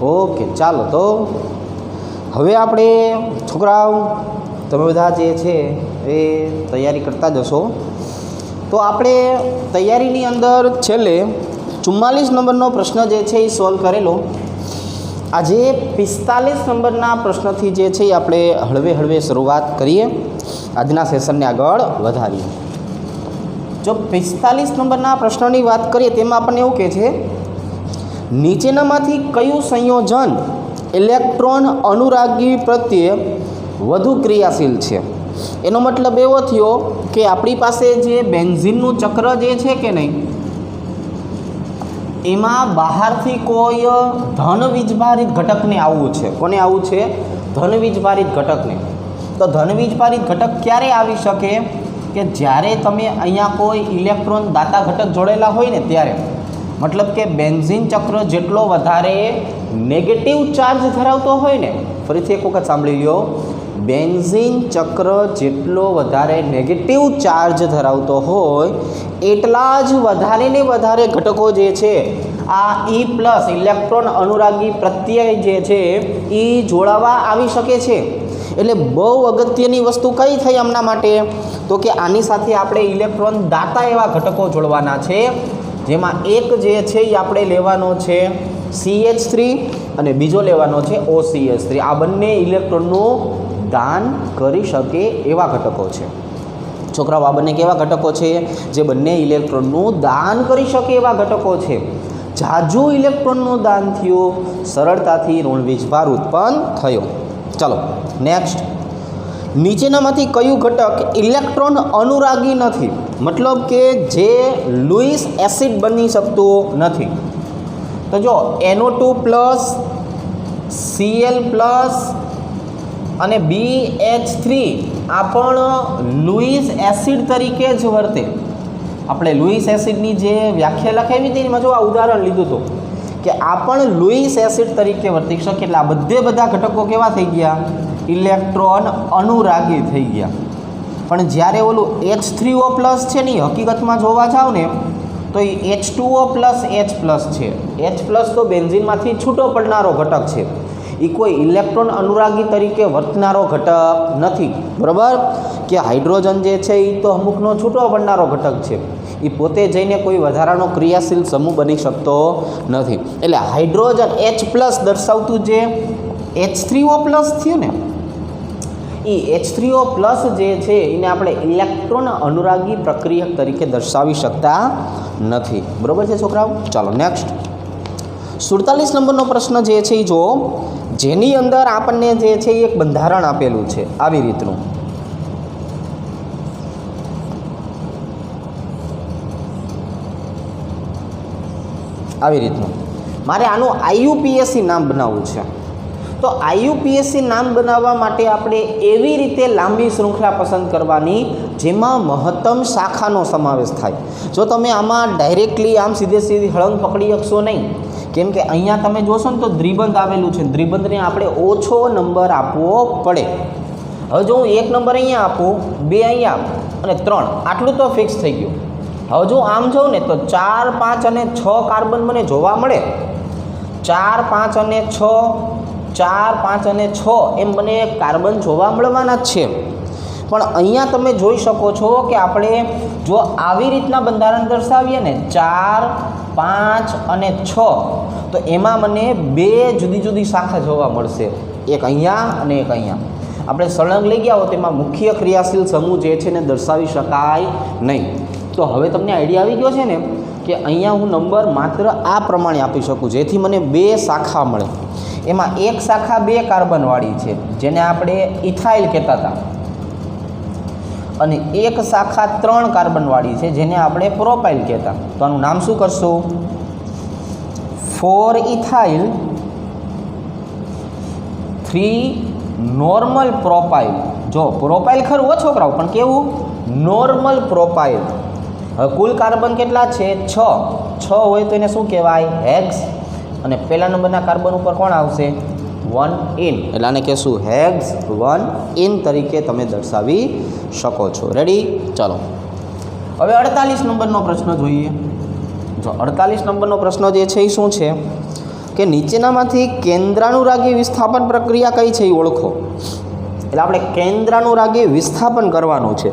Okay, ચાલો તો હવે આપણે છોકરાઓ તમે બધા જે છે એ તૈયારી કરતા જશો. તો આપણે તૈયારીની અંદર છેલ્લે 44 નંબરનો પ્રશ્ન જે છે એ સોલ્વ કરેલો. આજે 45 નંબરના પ્રશ્નથી જે છે એ આપણે હળવે હળવે શરૂઆત કરીએ, આજના સેશનને આગળ વધારીએ. જો 45 નંબરના પ્રશ્નની વાત કરીએ તેમાં આપણને એવું કહે છે, નીચેનામાંથી કયું સંયોજન ઇલેક્ટ્રોન અનુરાગી પ્રત્યે વધુ ક્રિયાશીલ છે? એનો મતલબ એવો થયો કે આપણી પાસે જે બેન્ઝીનનું ચક્ર જે છે કે નહીં, એમાં બહારથી કોઈ ધન વીજભારિત ઘટકને આવવું છે. કોને આવવું છે? ધન વીજભારિત ઘટકને. તો ધન વીજભારિત ઘટક ક્યારે આવી શકે? કે જ્યારે તમે અહીંયા કોઈ ઇલેક્ટ્રોન દાતા ઘટક જોડેલા હોય ને ત્યારે. મતલબ કે બેન્ઝીન ચક્ર જેટલો વધારે નેગેટિવ ચાર્જ ધરાવતો હોય ને, ફરીથી એક વખત સાંભળી લો, બેન્ઝીન ચક્ર જેટલો વધારે નેગેટિવ ચાર્જ ધરાવતો હોય એટલા જ વધારે ને વધારે ઘટકો જે છે આ E+ ઇલેક્ટ્રોન અનુરાગી પ્રત્યય જે છે એ જોડાવા આવી શકે છે. એટલે બહુ અગત્યની વસ્તુ કઈ થઈ આમના માટે? તો કે આની સાથે આપણે ઇલેક્ટ્રોન દાતા એવા ઘટકો જોડવાના છે, જેમાં એક જે છે એ આપણે લેવાનો છે CH3 અને બીજો લેવાનો છે OCH3. આ બંને ઇલેક્ટ્રોનનું દાન કરી શકે એવા ઘટકો છે. છોકરાઓ, આ બંને કેવા ઘટકો છે? જે બંને ઇલેક્ટ્રોનનું દાન કરી શકે એવા ઘટકો છે. જાજુ ઇલેક્ટ્રોનનું દાન થયું, સરળતાથી ઋણ વીજભાર ઉત્પન્ન થયો. ચાલો નેક્સ્ટ, નીચેનામાંથી કયું ઘટક ઇલેક્ટ્રોન અનુરાગી નથી? મતલબ કે જે લુઈસ એસિડ બની શકતું નથી. તો જો NO2+, Cl+ અને BH3 આ પણ લુઈસ એસિડ તરીકે જ વર્તે. આપણે લુઈસ એસિડની જે વ્યાખ્યા લખાવી હતી એમાં જો આ ઉદાહરણ લીધું હતું કે આ પણ લુઈસ એસિડ તરીકે વર્તી શકે. એટલે આ બધા ઘટકો કેવા થઈ ગયા? ઇલેક્ટ્રોન અનુરાગી થઈ ગયા. પણ જ્યારે ઓલું H3O+ છે ને, હકીકતમાં જોવા જાવ ને તો એ H2O+H+ છે. H+ તો બેન્ઝીનમાંથી છૂટો પડનારો ઘટક છે, એ કોઈ ઇલેક્ટ્રોન અનુરાગી તરીકે વર્તનારો ઘટક નથી. બરાબર? કે હાઇડ્રોજન જે છે એ તો અમુકનો છૂટો પડનારો ઘટક છે, એ પોતે જઈને કોઈ વધારાનો ક્રિયાશીલ સમૂહ બની શકતો નથી. એટલે હાઇડ્રોજન H+ દર્શાવતું જે H3O+ થયું ને, એ H3O+ જે છે એને આપણે ઇલેક્ટ્રોન અનુરાગી પ્રક્રિયક તરીકે દર્શાવી શકતા નથી. બરાબર છે છોકરાઓ? ચાલો નેક્સ્ટ, 47 નંબરનો પ્રશ્ન જે છે એ જો, જેની અંદર આપણને જે છે એક બંધારણ આપેલું છે આવી રીતનું. મારે આનું IUPAC નામ બનાવવું છે. તો IUPAC નામ બનાવવા માટે આપણે એવી રીતે લાંબી શૃંખલા પસંદ કરવાની જેમાં મહત્તમ શાખાનો સમાવેશ થાય. જો તમે આમાં ડાયરેક્ટલી આમ સીધી હળંગ પકડી શકશો નહીં, કેમ કે અહીંયા તમે જોશો ને તો દ્વિબંધ આવેલું છે. દ્વિબંધને આપણે ઓછો નંબર આપવો પડે. હવે જો હું 1 નંબર અહીંયા આપું, 2 અહીંયા અને 3, આટલું તો ફિક્સ થઈ ગયું. હવે જો આમ જાઉં ને તો 4, 5 અને 6 કાર્બન મને જોવા મળે. 4, 5 અને 6, 4, 5 અને 6 એમ મને કાર્બન જોવા મળવાના જ છે. પણ અહીંયા તમે જોઈ શકો છો કે આપણે જો આવી રીતના બંધારણ દર્શાવીએ ને 4, 5 અને 6, તો એમાં મને 2 જુદી જુદી શાખા જોવા મળશે, એક અહીંયા અને એક અહીંયા. આપણે સળંગ લઈ ગયા હોત એમાં મુખ્ય ક્રિયાશીલ સમૂહ જે છે ને દર્શાવી શકાય નહીં. તો હવે તમને આઈડિયા આવી ગયો છે ને કે અહીંયા હું નંબર માત્ર આ પ્રમાણે આપી શકું જેથી મને 2 શાખા મળે. એમાં એક શાખા 2 કાર્બનવાળી છે જેને આપણે ઇથાઇલ કહેતા હતા, અને એક શાખા 3 કાર્બનવાળી છે જેને આપણે પ્રોપાઇલ કહેતા. તો આનું નામ શું કરશું? 4 ઇથાઇલ 3 નોર્મલ પ્રોપાઇલ. જો પ્રોપાઇલ ખરું હો છોકરાઓ, પણ કેવું? Normal propyl. હવે કુલ કાર્બન કેટલા છે? 6 હોય તો એને શું કહેવાય? હેક્સ. અને પહેલા નંબરના કાર્બન ઉપર કોણ આવશે? 1 ઇન. એટલે આને કહેશું હેક્સ 1 ઇન તરીકે તમે દર્શાવી શકો છો. રેડી? ચાલો હવે 48 નંબરનો પ્રશ્ન જોઈએ. જો 48 નંબરનો પ્રશ્ન જે છે એ શું છે કે નીચેનામાંથી કેન્દ્રાનુરાગી વિસ્થાપન પ્રક્રિયા કઈ છે એ ઓળખો. એટલે આપણે કેન્દ્રાનુરાગી વિસ્થાપન કરવાનું છે.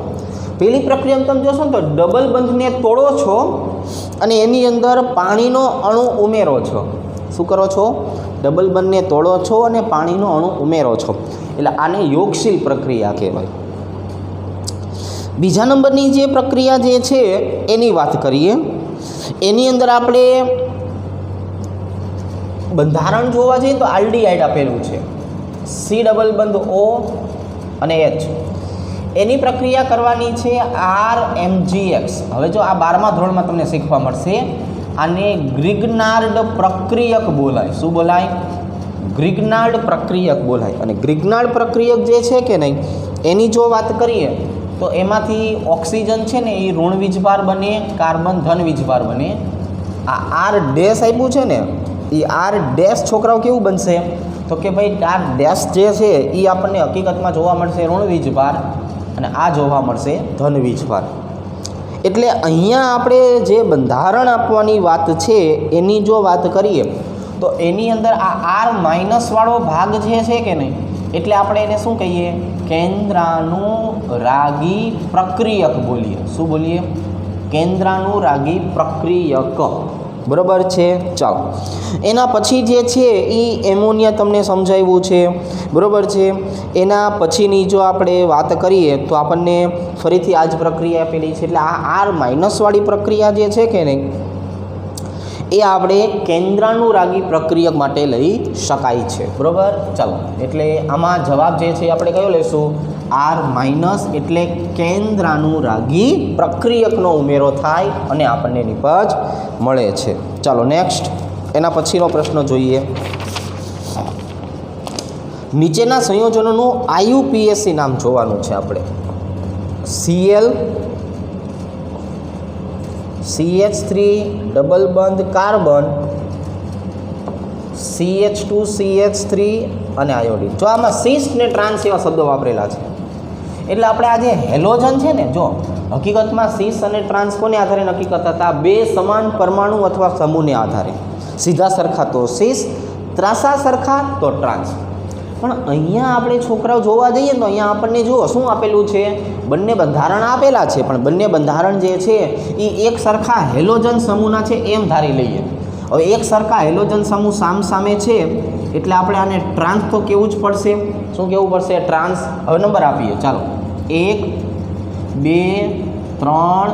પહેલી પ્રક્રિયા તમે જોશો ને તો ડબલ બંધને તોડો છો અને એની અંદર પાણીનો અણુ ઉમેરો છો. શું કરો છો? ડબલ બંધને તોડો છો અને પાણીનો અણુ ઉમેરો છો. એટલે આને યોગશીલ પ્રક્રિયા કહેવાય. બીજા નંબરની જે પ્રક્રિયા જે છે એની વાત કરીએ. એની અંદર આપણે બંધારણ જોવા જઈએ તો આલ્ડીહાઇડ આપેલું છે, સી ડબલ બંધ O અને H. એની પ્રક્રિયા કરવાની છે RMGX. હવે જો આ 12મા ધોરણમાં તમને શીખવા મળશે. આને ગ્રિગ્નાર્ડ પ્રક્રિયક બોલાય. શું બોલાય? ગ્રિગ્નાર્ડ પ્રક્રિયક બોલાય. અને ગ્રિગ્નાર્ડ પ્રક્રિયક જે છે કે નહીં એની જો વાત કરીએ તો એમાંથી ઓક્સિજન છે ને એ ઋણ વીજભાર બને, કાર્બન ધન વીજભાર બને. આ R ડેશ આપ્યું છે ને એ R ડેશ છોકરાઓ કેવું બનશે તો કે ભાઈ R ડેશ જે છે એ આપણને હકીકતમાં જોવા મળશે ઋણ વીજભાર અને આ જોવા મળશે ધન વીજભાર. એટલે અહીંયા આપણે જે બંધારણ આપવાની વાત છે એની જો વાત કરીએ તો એની અંદર આ R માઇનસ વાળો ભાગ જે છે કે નહીં એટલે આપણે એને શું કહીએ? કેન્દ્રાનુરાગી પ્રક્રિયક બોલીએ. શું બોલીએ? કેન્દ્રાનુરાગી પ્રક્રિયક. બરાબર છે. ચાલો, એના પછી જે છે એ એમોનિયા તમને સમજાવ્યું છે. બરાબર છે. એના પછીની જો આપણે વાત કરીએ તો આપણને ફરીથી આ જ પ્રક્રિયા આપેલી છે. એટલે આ R માઇનસવાળી પ્રક્રિયા જે છે કે નહીં એ આપણે કેન્દ્રાનુરાગી પ્રક્રિયક માટે લઈ શકાય છે. બરાબર. ચાલો, એટલે આમાં જવાબ જે છે આપણે કયો લેશું? R માઇનસ એટલે કેન્દ્રાનુરાગી પ્રક્રિયકનો ઉમેરો થાય અને આપણને નિપજ મળે છે. ચાલો નેક્સ્ટ, એના પછીનો પ્રશ્ન જોઈએ. નીચેના સંયોજનોનું IUPAC નામ જોવાનું છે આપણે. Cl CH3 ડબલ બંધ કાર્બન, CH2 CH3 અને આયોડિન. જો આમાં સિસ ને ટ્રાન્સ એવા શબ્દો વાપરેલા છે. એટલે આપણે આ જે હેલોજન છે ને, જો હકીકતમાં સિસ અને ટ્રાન્સ કોને આધારે નક્કી કરતા હતા? બે સમાન પરમાણુ અથવા સમૂહને આધારે. સીધા સરખા તો સિસ, ત્રાસા સરખા તો ટ્રાન્સ. પણ અહીંયા આપણે છોકરાઓ જોવા જઈએ તો અહીંયા આપણને જુઓ શું આપેલું છે? બંને બંધારણ આપેલા છે, પણ બંને બંધારણ જે છે એ એક સરખા હેલોજન સમૂહના છે એમ ધારી લઈએ. હવે એક સરખા હેલોજન સમૂહ સામ સામે છે એટલે આપણે આને ટ્રાન્સ તો કેવું જ પડશે. શું કેવું પડશે? ટ્રાન્સ. હવે નંબર આપીએ. ચાલો, 1 2 3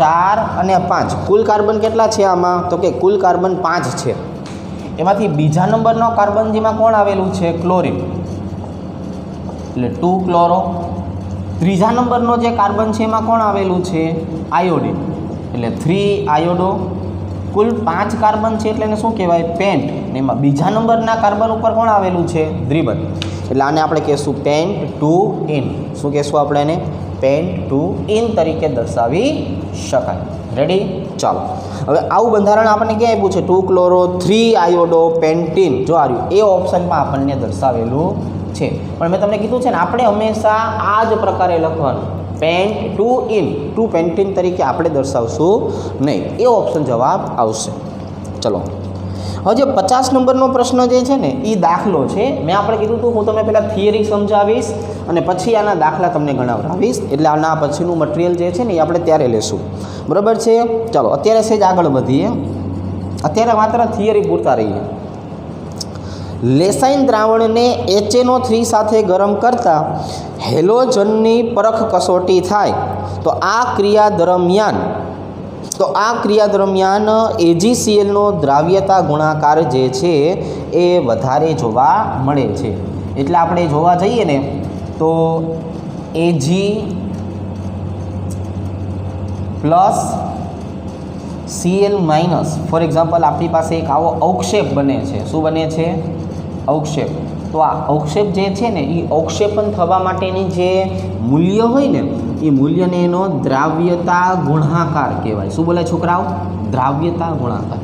4 અને 5. કુલ કાર્બન કેટલા છે આમાં? તો કે કુલ કાર્બન 5 છે. એમાંથી બીજા નંબરનો કાર્બન જેમાં કોણ આવેલું છે? ક્લોરીન, એટલે 2 ક્લોરો. ત્રીજા નંબરનો જે કાર્બન છે એમાં કોણ આવેલું છે? આયોડિન, એટલે 3 આયોડો. કુલ 5 કાર્બન છે એટલે એને શું કહેવાય? પેન્ટ. ને એમાં બીજા નંબરના કાર્બન ઉપર કોણ આવેલું છે? દ્વિબંધ. એટલે આને આપણે કહીશું પેન્ટ-2-ઇન. શું કહેશું આપણે એને? પેન્ટ-2-ઇન તરીકે દર્શાવી શકાય. રેડી? ચાલો, હવે આવું બંધારણ આપણને ક્યાં આપ્યું છે? 2 ક્લોરો 3 આયોડો પેન્ટીન. જો આ રહ્યું એ ઓપ્શનમાં આપણને દર્શાવેલું છે. પણ મેં તમને કીધું છે ને આપણે હંમેશા આ જ પ્રકારે લખવાનું, પેન્ટ-2-ઇન. 2 પેન્ટીન તરીકે આપણે દર્શાવશું નહીં. એ ઓપ્શન જવાબ આવશે. ચલો, હવે જે 50 નંબરનો પ્રશ્ન જે છે ને એ દાખલો છે. મેં આપણે કીધું હતું હું તમને પહેલાં થિયરી સમજાવીશ અને પછી આના દાખલા તમને ગણાવડાવીશ. એટલે આના પછીનું મટીરિયલ જે છે ને એ આપણે ત્યારે લેશું. બરાબર છે. ચાલો, અત્યારે સેજ આગળ વધીએ. અત્યારે માત્ર થિયરી પૂરતા રહીએ. લેસાઇન દ્રાવણને HNO3 સાથે ગરમ કરતાં હેલોજનની પરખ કસોટી થાય તો આ ક્રિયા દરમિયાન AgClનો દ્રાવ્યતા ગુણાકાર જે છે એ વધારે જોવા મળે છે. એટલે આપણે જોવા જઈએ ને તો Ag plus Cl minus, for example આપણી પાસે એક આવો અવક્ષેપ બને છે. શું બને છે? અવક્ષેપ. તો આ અવક્ષેપ જે છે ને એ અવક્ષેપન થવા માટેની જે મૂલ્ય હોય ને એ મૂલ્યને એનો દ્રાવ્યતા ગુણાકાર કહેવાય. શું બોલે છોકરાઓ? દ્રાવ્યતા ગુણાકાર.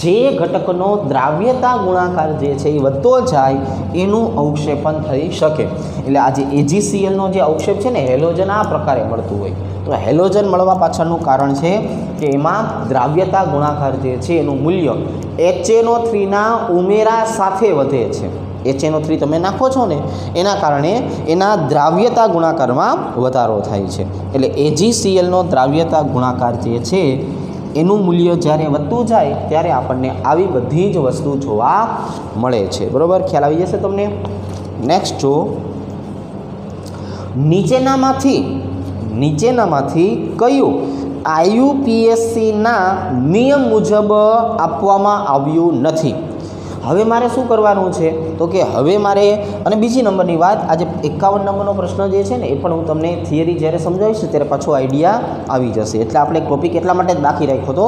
જે ઘટકનો દ્રાવ્યતા ગુણાકાર જે છે એ વધતો જાય એનું અવક્ષેપણ થઈ શકે. એટલે આ જે AgClનો જે અવક્ષેપ છે ને હેલોજન આ પ્રકારે મળતું હોય. તો હેલોજન મળવા પાછળનું કારણ છે કે એમાં દ્રાવ્યતા ગુણાકાર જે છે એનું મૂલ્ય HNO3ના ઉમેરા સાથે વધે છે. HNO3 તમે નાખો છો ને એના કારણે એના દ્રાવ્યતા ગુણાકારમાં વધારો થાય છે. એટલે AgClનો દ્રાવ્યતા ગુણાકાર જે છે એનું મૂલ્ય જ્યારે વધતું જાય ત્યારે આપણને આવી બધી જ વસ્તુ જોવા મળે છે. બરાબર, ખ્યાલ આવી જશે તમને. નેક્સ્ટ જો, નીચેનામાંથી કયું IUPACના નિયમ મુજબ આપવામાં આવ્યું નથી? હવે મારે શું કરવાનું છે તો કે હવે મારે, અને બીજી નંબરની વાત, આજે 51 નંબરનો પ્રશ્ન જે છે ને એ પણ હું તમને થિયરી જ્યારે સમજાવીશ ત્યારે પાછો આઈડિયા આવી જશે. એટલે આપણે ટોપિક એટલા માટે જ બાકી રાખ્યો હતો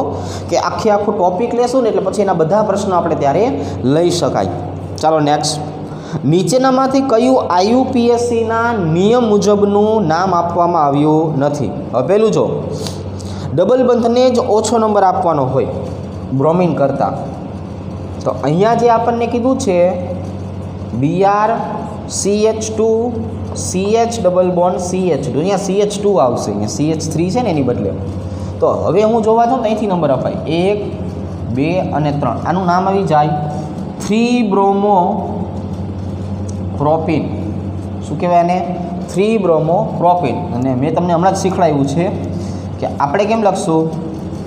કે આખો ટોપિક લેશું ને એટલે પછી એના બધા પ્રશ્નો આપણે ત્યારે લઈ શકાય. ચાલો નેક્સ્ટ, નીચેનામાંથી કયું IUPACના નિયમ મુજબનું નામ આપવામાં આવ્યું નથી? હવે પહેલું જો, ડબલ બંધને જ ઓછો નંબર આપવાનો હોય બ્રોમિન કરતાં, તો અહીંયા જે આપણને કીધું છે BrCH2 CH double bond CH2, અહીંયા CH2 આવશે, અહીંયા CH3 છે ને એની બદલે. તો હવે હું જોવા જાઉં તો અહીંથી નંબર અપાય 1 2 અને 3. આનું નામ આવી જાય 3-બ્રોમો-પ્રોપીન. શું કહેવાય આને? 3-બ્રોમો-પ્રોપીન. અને મેં તમને હમણાં જ શીખવાડ્યું છે કે આપણે કેમ લખશું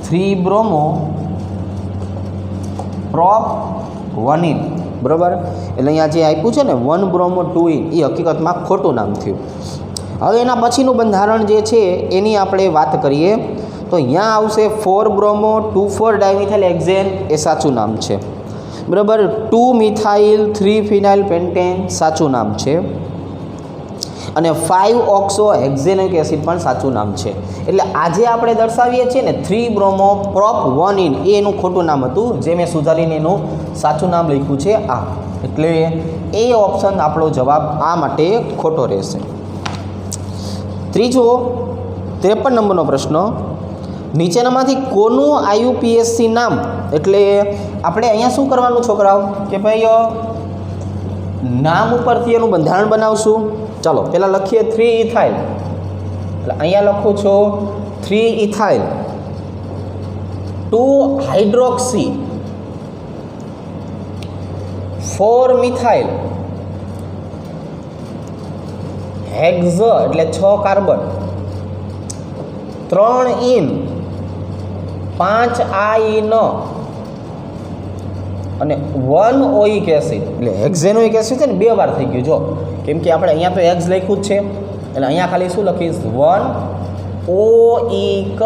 3-બ્રોમો-પ્રોપ-1-ઇન. બરાબર, એટલે અહીંયા જે આપ્યું છે ને 1-બ્રોમો-2-ઇન એ હકીકતમાં ખોટું નામ થયું. હવે એના પછીનું બંધારણ જે છે એની આપણે વાત કરીએ તો અહીંયા આવશે 4-બ્રોમો-2,4-ડાયમિથાઇલ એ સાચું નામ છે. બરાબર, 2-મિથાઇલ 3-ફિનાઇલ-પેન્ટેન સાચું નામ છે, અને 5-ઓક્સો-હેક્ઝેનોઇક એસિડ પણ સાચું નામ છે. એટલે આજે આપણે દર્શાવીએ છીએ ને 3-બ્રોમો-પ્રોપ-1-ઇન એ એનું ખોટું નામ હતું, જે મેં સુધારીને એનું સાચું નામ લખ્યું છે આ. એટલે એ ઓપ્શન આપણો જવાબ આ માટે ખોટો રહેશે. ત્રીજો 53 નંબરનો પ્રશ્ન, નીચેનામાંથી કોનું IUPAC નામ? એટલે આપણે અહીંયા શું કરવાનું છોકરાઓ કે ભાઈ નામ ઉપરથી એનું બંધારણ બનાવશું. ચાલો પહેલાં લખીએ 3-ઇથાઇલ. એટલે અહીંયા લખું છું 3-ઇથાઇલ 2-હાઇડ્રોક્સી 4-મિથાઇલ હેક્ઝ એટલે 6 કાર્બન 3-ઇન 5-આઇન અને 1-ઓઇક એસિડ. એટલે હેક્ઝેનોઇક એસિડ છે ને 2 વાર થઈ ગયું જો, કેમ કે આપણે અહીંયા તો એક્સ લખ્યું જ છે, એટલે અહીંયા ખાલી શું લખીશ 1-ઓઇક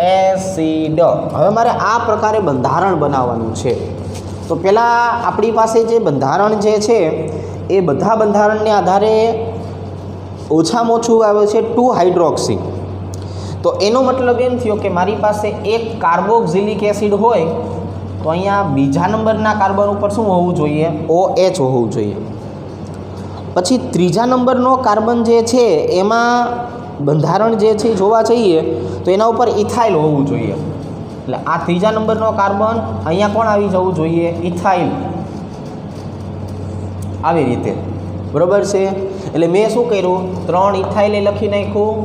એસિડ. હવે મારે આ પ્રકારે બંધારણ બનાવવાનું છે. તો પહેલાં આપણી પાસે જે બંધારણ જે છે એ બધા બંધારણને આધારે ઓછામાં ઓછું આવે છે 2-હાઇડ્રોક્સી. તો એનો મતલબ એમ થયો કે મારી પાસે એક કાર્બોક્સિલિક એસિડ હોય તો અહીંયા બીજા નંબરના કાર્બન ઉપર શું હોવું જોઈએ? OH હોવું જોઈએ. પછી ત્રીજા નંબરનો કાર્બન જે છે એમાં બંધારણ જે છે જોવા જઈએ તો એના ઉપર ઇથાઇલ હોવું જોઈએ. એટલે આ ત્રીજા નંબરનો કાર્બન અહીંયા કોણ આવી જવું જોઈએ? ઇથાઇલ. આવી રીતે બરાબર છે. એટલે મેં શું કર્યું 3-ઇથાઇલ એ લખી નાખ્યું,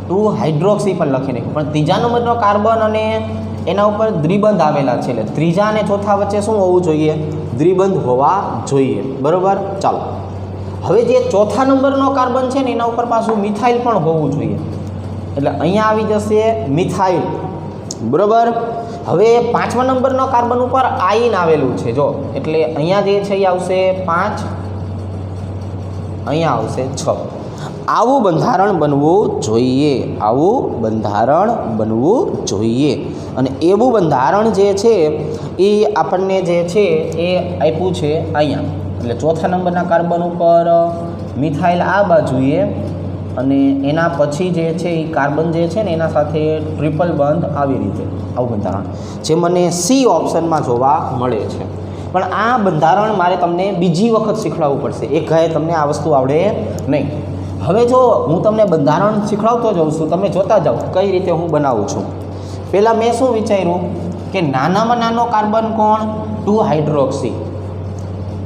2-હાઇડ્રોક્સી પણ લખી નાખ્યું, પણ ત્રીજા નંબરનો કાર્બન અને એના ઉપર દ્વિબંધ આવેલા છે. એટલે ત્રીજા અને ચોથા વચ્ચે શું હોવું જોઈએ? દ્વિબંધ હોવા જોઈએ. બરાબર, ચાલો હવે જે ચોથા નંબરનો કાર્બન છે ને એના ઉપર પાછું મિથાઇલ પણ હોવું જોઈએ. એટલે અહીંયા આવી જશે મિથાઇલ. બરાબર, હવે 5મા નંબરનો કાર્બન ઉપર આયન આવેલું છે જો, એટલે અહીંયા જે છે એ આવશે 5, અહીંયા આવશે 6. આવું બંધારણ બનવું જોઈએ, આવું બંધારણ બનવું જોઈએ. અને એવું બંધારણ જે છે એ આપણને જે છે એ આપ્યું છે અહીંયા. એટલે ચોથા નંબરના કાર્બન ઉપર મિથાઇલ આ બાજુએ, અને એના પછી જે છે એ કાર્બન જે છે ને એના સાથે ટ્રિપલ બંધ આવી રીતે, આવું બંધારણ જે મને સી ઓપ્શનમાં જોવા મળે છે. પણ આ બંધારણ મારે તમને બીજી વખત શીખવાડવું પડશે, એક ગાએ તમને આ વસ્તુ આવડે નહીં. હવે જો હું તમને બંધારણ શીખવાડતો જાઉં છું, તમે જોતા જાઓ કઈ રીતે હું બનાવું છું. પહેલાં મેં શું વિચાર્યું કે નાનામાં નાનો કાર્બન કોણ? 2 હાઇડ્રોક્સી.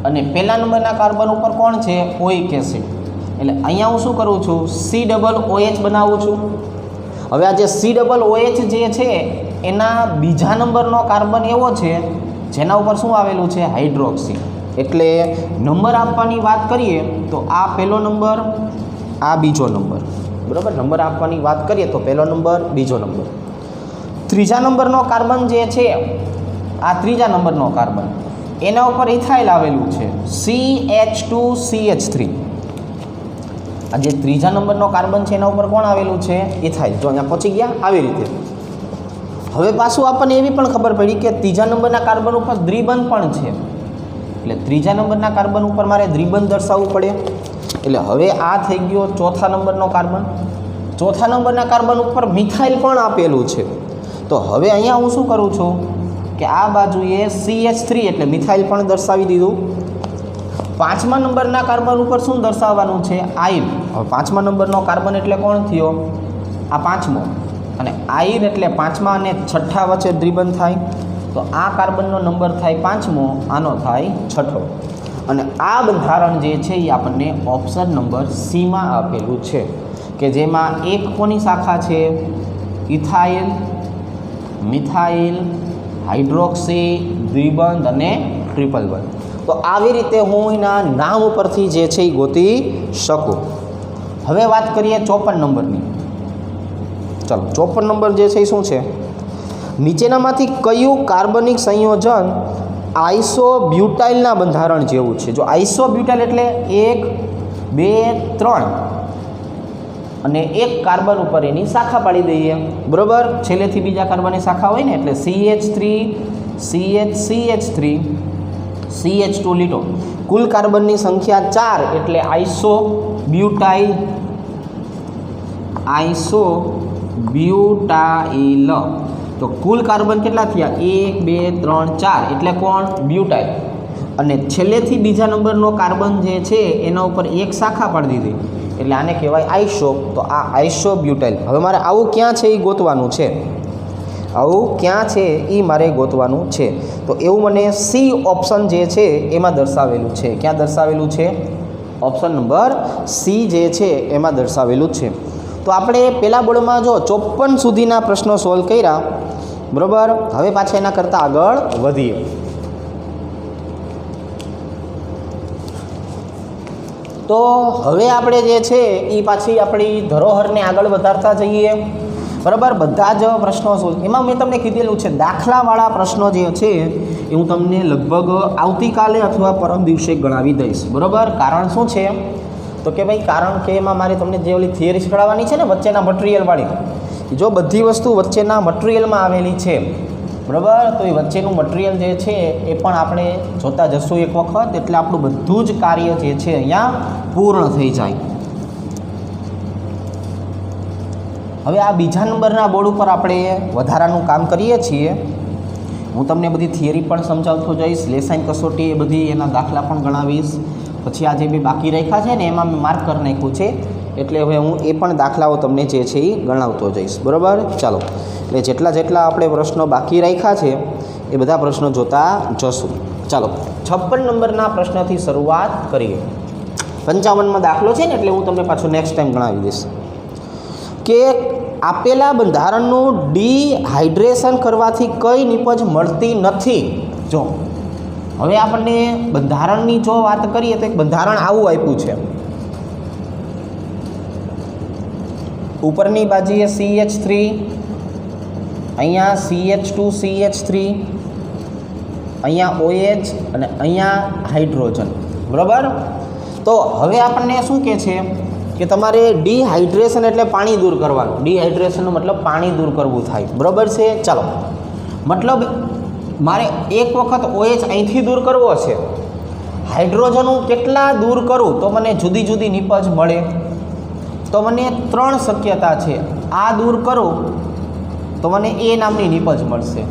અને પહેલા નંબરના કાર્બન ઉપર કોણ છે? ઓઇક એસિડ. એટલે અહીંયા હું શું કરું છું? COOH બનાવું છું. હવે આ જે COOH જે છે એના બીજા નંબરનો કાર્બન એવો છે જેના ઉપર શું આવેલું છે? હાઇડ્રોક્સી. એટલે નંબર આપવાની વાત કરીએ તો આ પહેલો નંબર, આ બીજો નંબર, બરાબર. નંબર આપવાની વાત કરીએ તો પહેલો નંબર, બીજો નંબર. ત્રીજા નંબરનો કાર્બન જે છે, આ ત્રીજા નંબરનો કાર્બન, એના ઉપર ઇથાઇલ આવેલું છે, CH2CH3. આ જે ત્રીજા નંબરનો કાર્બન છે એના ઉપર કોણ આવેલું છે? ઇથાઇલ. જો અહીંયા પહોંચી ગયા આવી રીતે. હવે પાછું આપણને એવી પણ ખબર પડી કે ત્રીજા નંબરના કાર્બન ઉપર દ્વિબંધ પણ છે. એટલે ત્રીજા નંબરના કાર્બન ઉપર મારે દ્વિબંધ દર્શાવવું પડે. એટલે હવે આ થઈ ગયો ચોથા નંબરનો કાર્બન. ચોથા નંબરના કાર્બન ઉપર મિથાઇલ પણ આપેલું છે. તો હવે અહીંયા હું શું કરું છું કે આ બાજુએ CH3 એટલે મિથાઇલ પણ દર્શાવી દીધું. પાંચમા નંબરના કાર્બન ઉપર શું દર્શાવવાનું છે? આયન. હવે પાંચમા નંબરનો કાર્બન એટલે કોણ થયો? આ પાંચમો. અને આયન એટલે પાંચમા અને છઠ્ઠા વચ્ચે દ્વિબંધ થાય. તો આ કાર્બનનો નંબર થાય પાંચમો, આનો થાય છઠ્ઠો. અને આ બંધારણ જે છે એ આપણને ઓપ્શન નંબર સીમાં આપેલું છે કે જેમાં એક કોની શાખા છે? ઇથાઇલ, મિથાઇલ, હાઇડ્રોક્સી, દ્વિબંધ અને ટ્રિપલ બંધ. તો આવી રીતે હું એના નામ ઉપરથી જે છે એ ગોતી શકું. હવે વાત કરીએ 54 નંબરની. ચાલો 54 નંબર જે છે એ શું છે? નીચેનામાંથી કયું કાર્બનિક સંયોજન આઇસોબ્યુટાઇલના બંધારણ જેવું છે? જો આઇસોબ્યુટાઇલ એટલે 1, 2, 3 અને એક કાર્બન ઉપર એની શાખા પાડી દઈએ, બરાબર. છેલ્લેથી બીજા કાર્બનની શાખા હોય ને એટલે CH3, CH3, CH2 લીટો. કુલ કાર્બનની સંખ્યા 4 એટલે આઇસોબ્યુટાઇલ. આઇસોબ્યુટાઇલ. તો કુલ કાર્બન કેટલા થયા? 1, 2, 3, 4 એટલે કોણ? બ્યુટાઇલ. અને છેલ્લેથી બીજા નંબરનો કાર્બન જે છે એના ઉપર એક શાખા પાડી દીધી એટલે આને કહેવાય આઇસો. તો આ આઇસોબ્યુટાઇલ. હવે મારે આવું ક્યાં છે એ ગોતવાનું છે. આવું ક્યાં છે એ મારે ગોતવાનું છે. તો એવું મને સી ઓપ્શન જે છે એમાં દર્શાવેલું છે. ક્યાં દર્શાવેલું છે? ઓપ્શન નંબર સી જે છે એમાં દર્શાવેલું છે. તો આપણે પહેલા બોર્ડમાં જો 54 સુધીના પ્રશ્નો સોલ્વ કર્યા, બરાબર. હવે પાછા એના કરતાં આગળ વધીએ. તો હવે આપણે જે છે એ પાછી આપણી ધરોહરને આગળ વધારતા જઈએ, બરાબર. બધા જ પ્રશ્નો સોલ્વ. એમાં મેં તમને કીધેલું છે દાખલાવાળા પ્રશ્નો જે છે એ હું તમને લગભગ આવતીકાલે અથવા પરમ દિવસે ગણાવી દઈશ, બરાબર. કારણ શું છે તો કે ભાઈ, કારણ કે એમાં મારે તમને જે ઓલી થિયરી શીખવાડવાની છે ને વચ્ચેના મટીરિયલવાળી, જો બધી વસ્તુ વચ્ચેના મટીરિયલમાં આવેલી છે, બરાબર. તો એ વચ્ચેનું મટીરિયલ જે છે એ પણ આપણે જોતા જશું એક વખત. એટલે આપણું બધું જ કાર્ય જે છે અહીંયા પૂર્ણ થઈ જાય. હવે આ બીજા નંબરના બોર્ડ ઉપર આપણે વધારાનું કામ કરીએ છીએ. હું તમને બધી થિયરી પણ સમજાવતો જઈશ, લેસાઈન કસોટી એ બધી એના દાખલા પણ ગણાવીશ. પછી આ જે બી બાકી રાખ્યા છે ને એમાં મેં માર્ક કરી નાખ્યું છે, એટલે હવે હું એ પણ દાખલાઓ તમને જે છે એ ગણાવતો જઈશ, બરાબર. ચાલો, એટલે જેટલા આપણે પ્રશ્નો બાકી રાખ્યા છે એ બધા પ્રશ્નો જોતા જશું. ચાલો 56 નંબરના પ્રશ્નથી શરૂઆત કરીએ. 55માં દાખલો છે ને એટલે હું તમને પાછું નેક્સ્ટ ટાઈમ ગણાવી દઈશ કે આપેલા બંધારણનું ડિહાઇડ્રેશન કરવાથી કઈ નિપજ મળતી નથી. જો હવે આપણને બંધારણની જો વાત કરીએ તો એક બંધારણ આવું આપ્યું છે. ઉપરની બાજુએ CH3, અહીંયા CH2CH3, અહીંયા OH અને અહીંયા હાઇડ્રોજન, બરાબર. તો હવે આપણને શું કહે છે કે તમારે ડિહાઇડ્રેશન એટલે પાણી દૂર કરવાનું. ડિહાઇડ્રેશનનો મતલબ પાણી દૂર કરવું થાય, બરાબર છે. ચાલો, મતલબ મારે એક વખત OH અહીંથી દૂર કરવો છે, હાઇડ્રોજન હું કેટલા દૂર કરું તો મને જુદી જુદી નિપજ મળે? તો મને 3 શક્યતા છે. આ દૂર કરું તો મને A નામની નિપજ મળશે,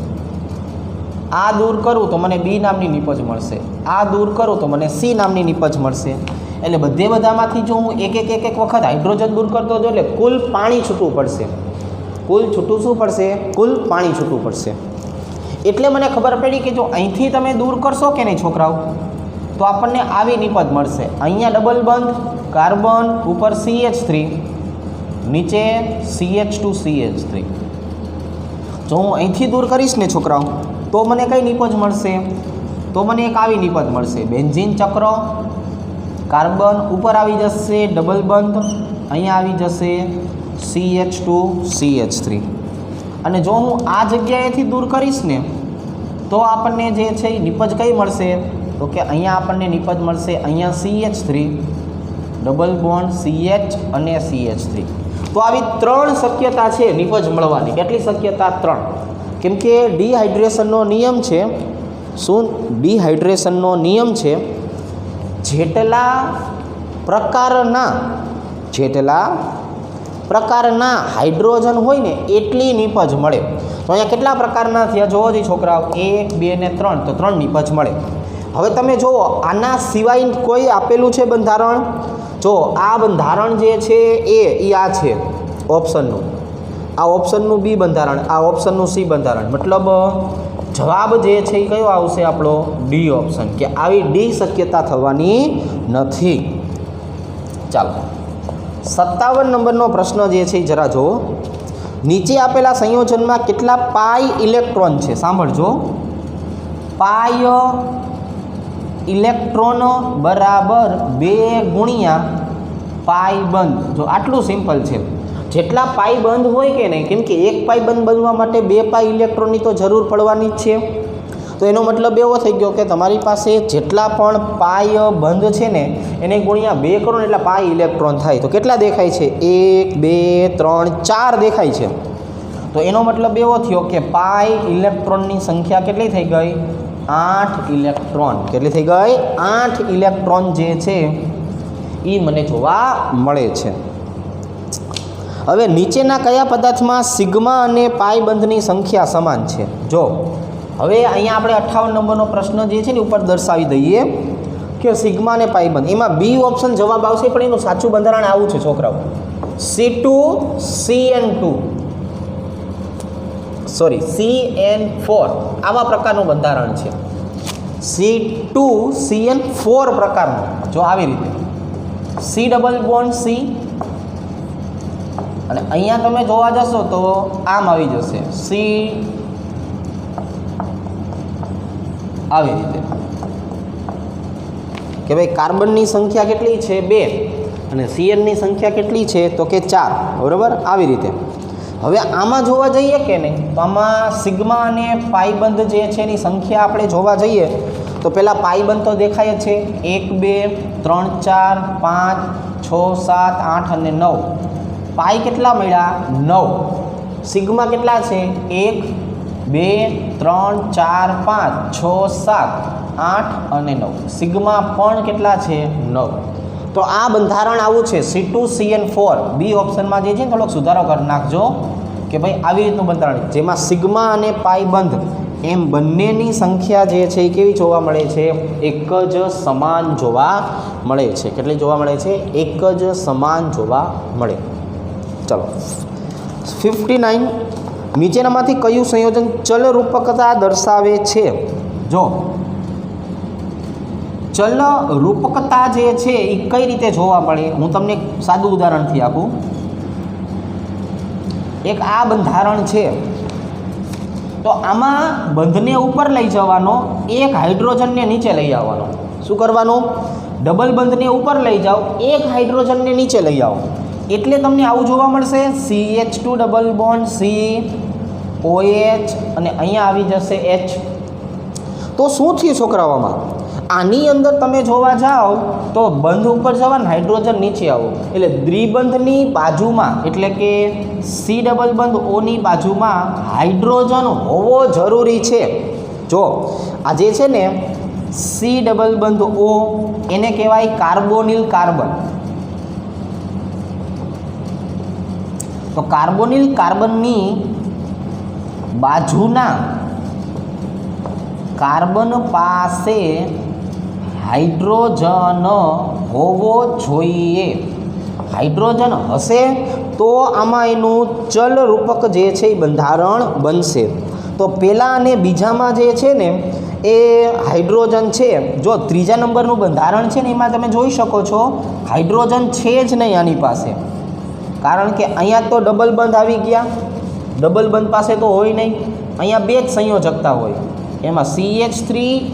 આ દૂર કરું તો મને B નામની નિપજ મળશે, આ દૂર કરું તો મને C નામની નિપજ મળશે. એટલે બધામાંથી જો હું એક વખત હાઇડ્રોજન દૂર કરતો હતો એટલે કુલ પાણી છૂટવું પડશે. કુલ છૂટું શું પડશે? કુલ પાણી છૂટવું પડશે. એટલે મને ખબર પડી કે જો અહીંથી તમે દૂર કરશો કે નહીં છોકરાઓ, તો આપણને આવી નિપજ મળશે. અહીંયા ડબલ બંધ કાર્બન, ઉપર CH3, નીચે CH2CH3. જો હું અહીંથી દૂર કરીશ ને છોકરાઓ, તો મને કઈ નિપજ મળશે? તો મને એક આવી નિપજ મળશે. બેન્ઝીન ચક્ર, કાર્બન ઉપર આવી જશે ડબલ બંધ, અહીંયા આવી જશે CH2CH3. અને જો હું આ જગ્યાએથી દૂર કરીશ ને, તો આપણને જે છે એ નિપજ કઈ મળશે? તો કે અહીંયા આપણને નિપજ મળશે, અહીંયા CH3 ડબલ બોન્ડ CH અને CH3. તો આવી 3 શક્યતા છે નિપજ મળવાની. કેટલી શક્યતા? 3. કેમ કે ડિહાઇડ્રેશનનો નિયમ છે. શું ડિહાઇડ્રેશનનો નિયમ છે? જેટલા પ્રકારના હાઇડ્રોજન હોય ને એટલી નિપજ મળે. તો અહીંયા કેટલા પ્રકારના થયા જોવો જ છોકરાઓ, 1 2 ને 3, તો 3 નિપજ મળે. હવે તમે જુઓ આના સિવાય કોઈ આપેલું છે બંધારણ? જો આ બંધારણ જે છે એ આ છે ઓપ્શનનું, આ ઓપ્શનનું બી બંધારણ, આ ઓપ્શનનું સી બંધારણ. મતલબ જવાબ જે છે એ કયો આવશે આપણો? ડી ઓપ્શન, કે આવી ડી શક્યતા થવાની નથી. ચાલો 57 નંબરનો પ્રશ્ન જે છે એ જરા જુઓ. નીચે આપેલા સંયોજનમાં કેટલા પાઈ ઇલેક્ટ્રોન છે? સાંભળજો, પાઈ ઇલેક્ટ્રોન બરાબર 2 ગુણ્યા પાઈ બંધ. જો આટલું સિમ્પલ છે. જેટલા પાઈ બંધ હોય કે નહીં, કેમ કે એક પાઈ બંધ બનવા માટે 2 પાઈ ઇલેક્ટ્રોનની તો જરૂર પડવાની જ છે. તો એનો મતલબ એવો થઈ ગયો કે તમારી પાસે જેટલા પણ પાઈ બંધ છે ને એને ગુણ્યા 2 કરો ને એટલે પાઈ ઇલેક્ટ્રોન થાય. તો કેટલા દેખાય છે? 1 2 3 4 દેખાય છે. તો એનો મતલબ એવો થયો કે પાઈ ઇલેક્ટ્રોનની સંખ્યા કેટલી થઈ ગઈ? 8 ઇલેક્ટ્રોન. કેટલી થઈ ગઈ? 8 ઇલેક્ટ્રોન જે છે એ મને જોવા મળે છે. હવે નીચેના કયા પદાર્થમાં સિગ્મા અને પાઈ બંધની સંખ્યા સમાન છે? જો હવે અહીંયા આપણે 58 નંબરનો પ્રશ્ન જે છે ને ઉપર દર્શાવી દઈએ કે સિગ્મા અને પાઈ બંધ. એમાં બી ઓપ્શન જવાબ આવશે, પણ એનું સાચું બંધારણ આવું છે છોકરાઓ, CN4 આવા પ્રકારનું બંધારણ છે. C2CN4 પ્રકારનું. જો આવી રીતે C ડબલ બોન્ડ C, અને અહીંયા તમે જોવા જશો તો આમ આવી જશે C આવી રીતે, કે ભાઈ કાર્બનની સંખ્યા કેટલી છે? 2, અને CNની સંખ્યા કેટલી છે? તો કે 4. બરાબર, આવી રીતે. હવે આમાં જોવા જઈએ કે નહીં, તો આમાં સિગ્મા અને પાઈબંધ જે છે એની સંખ્યા આપણે જોવા જઈએ તો પહેલાં પાઈબંધ તો દેખાય જ છે, 1 2 3 4 5 6 7 8 અને 9. પાઈ કેટલા મળ્યા? 9. સિગ્મા કેટલા છે? 1 2 3 4 5 6 7 8 અને 9. સિગ્મા પણ કેટલા છે? 9. તો આ બંધારણ આવું છે C2CN4. બી ઓપ્શનમાં જે છે થોડોક સુધારો કરી નાખજો કે ભાઈ આવી રીતનું બંધારણ, જેમાં સિગ્મા અને પાઈ બંધ એમ બંનેની સંખ્યા જે છે એ કેવી જોવા મળે છે? એક જ સમાન જોવા મળે છે. કેટલી જોવા મળે છે? એક જ સમાન જોવા મળે. ચલો 59. નીચેનામાંથી કયું સંયોજન ચલ રૂપકતા દર્શાવે છે? જો ચલ રૂપકતા જે છે એ કઈ રીતે જોવા મળે, હું તમને સાદું ઉદાહરણથી આપું. એક આ બંધારણ છે, તો આમાં બંધને ઉપર લઈ જવાનો, એક હાઇડ્રોજનને નીચે લઈ આવવાનો. શું કરવાનું? ડબલ બંધને ઉપર લઈ જાઓ, એક હાઇડ્રોજનને નીચે લઈ આવો, એટલે તમને આવું જોવા મળશે. CH2 double bond C OH, અને અહીંયા આવી જશે H. તો શું થયું છોકરાઓમાં? આની અંદર તમે જોવા જાઓ તો બંધ ઉપર જવાનું, હાઇડ્રોજન નીચે આવો, એટલે દ્વિબંધની બાજુમાં, એટલે કે C ડબલ બંધ ઓની બાજુમાં હાઇડ્રોજન હોવો જરૂરી છે. જો આ જે છે ને C ડબલ બંધ O, એને કહેવાય કાર્બોનિલ કાર્બન. તો કાર્બોનિલ કાર્બનની બાજુના કાર્બન પાસે હાઇડ્રોજન હોવો જોઈએ. હાઇડ્રોજન હશે તો આમાં એનું ચલ રૂપક જે છે એ બંધારણ બનશે. તો પહેલા અને બીજામાં જે છે ને એ હાઇડ્રોજન છે. જો ત્રીજા નંબરનું બંધારણ છે ને એમાં તમે જોઈ શકો છો હાઇડ્રોજન છે જ નહીં આની પાસે, કારણ કે અહીંયા તો ડબલ બંધ આવી ગયા, ડબલ બંધ પાસે તો હોય નહીં, અહીંયા બે જ સંયોજકતા હોય, એમાં CH3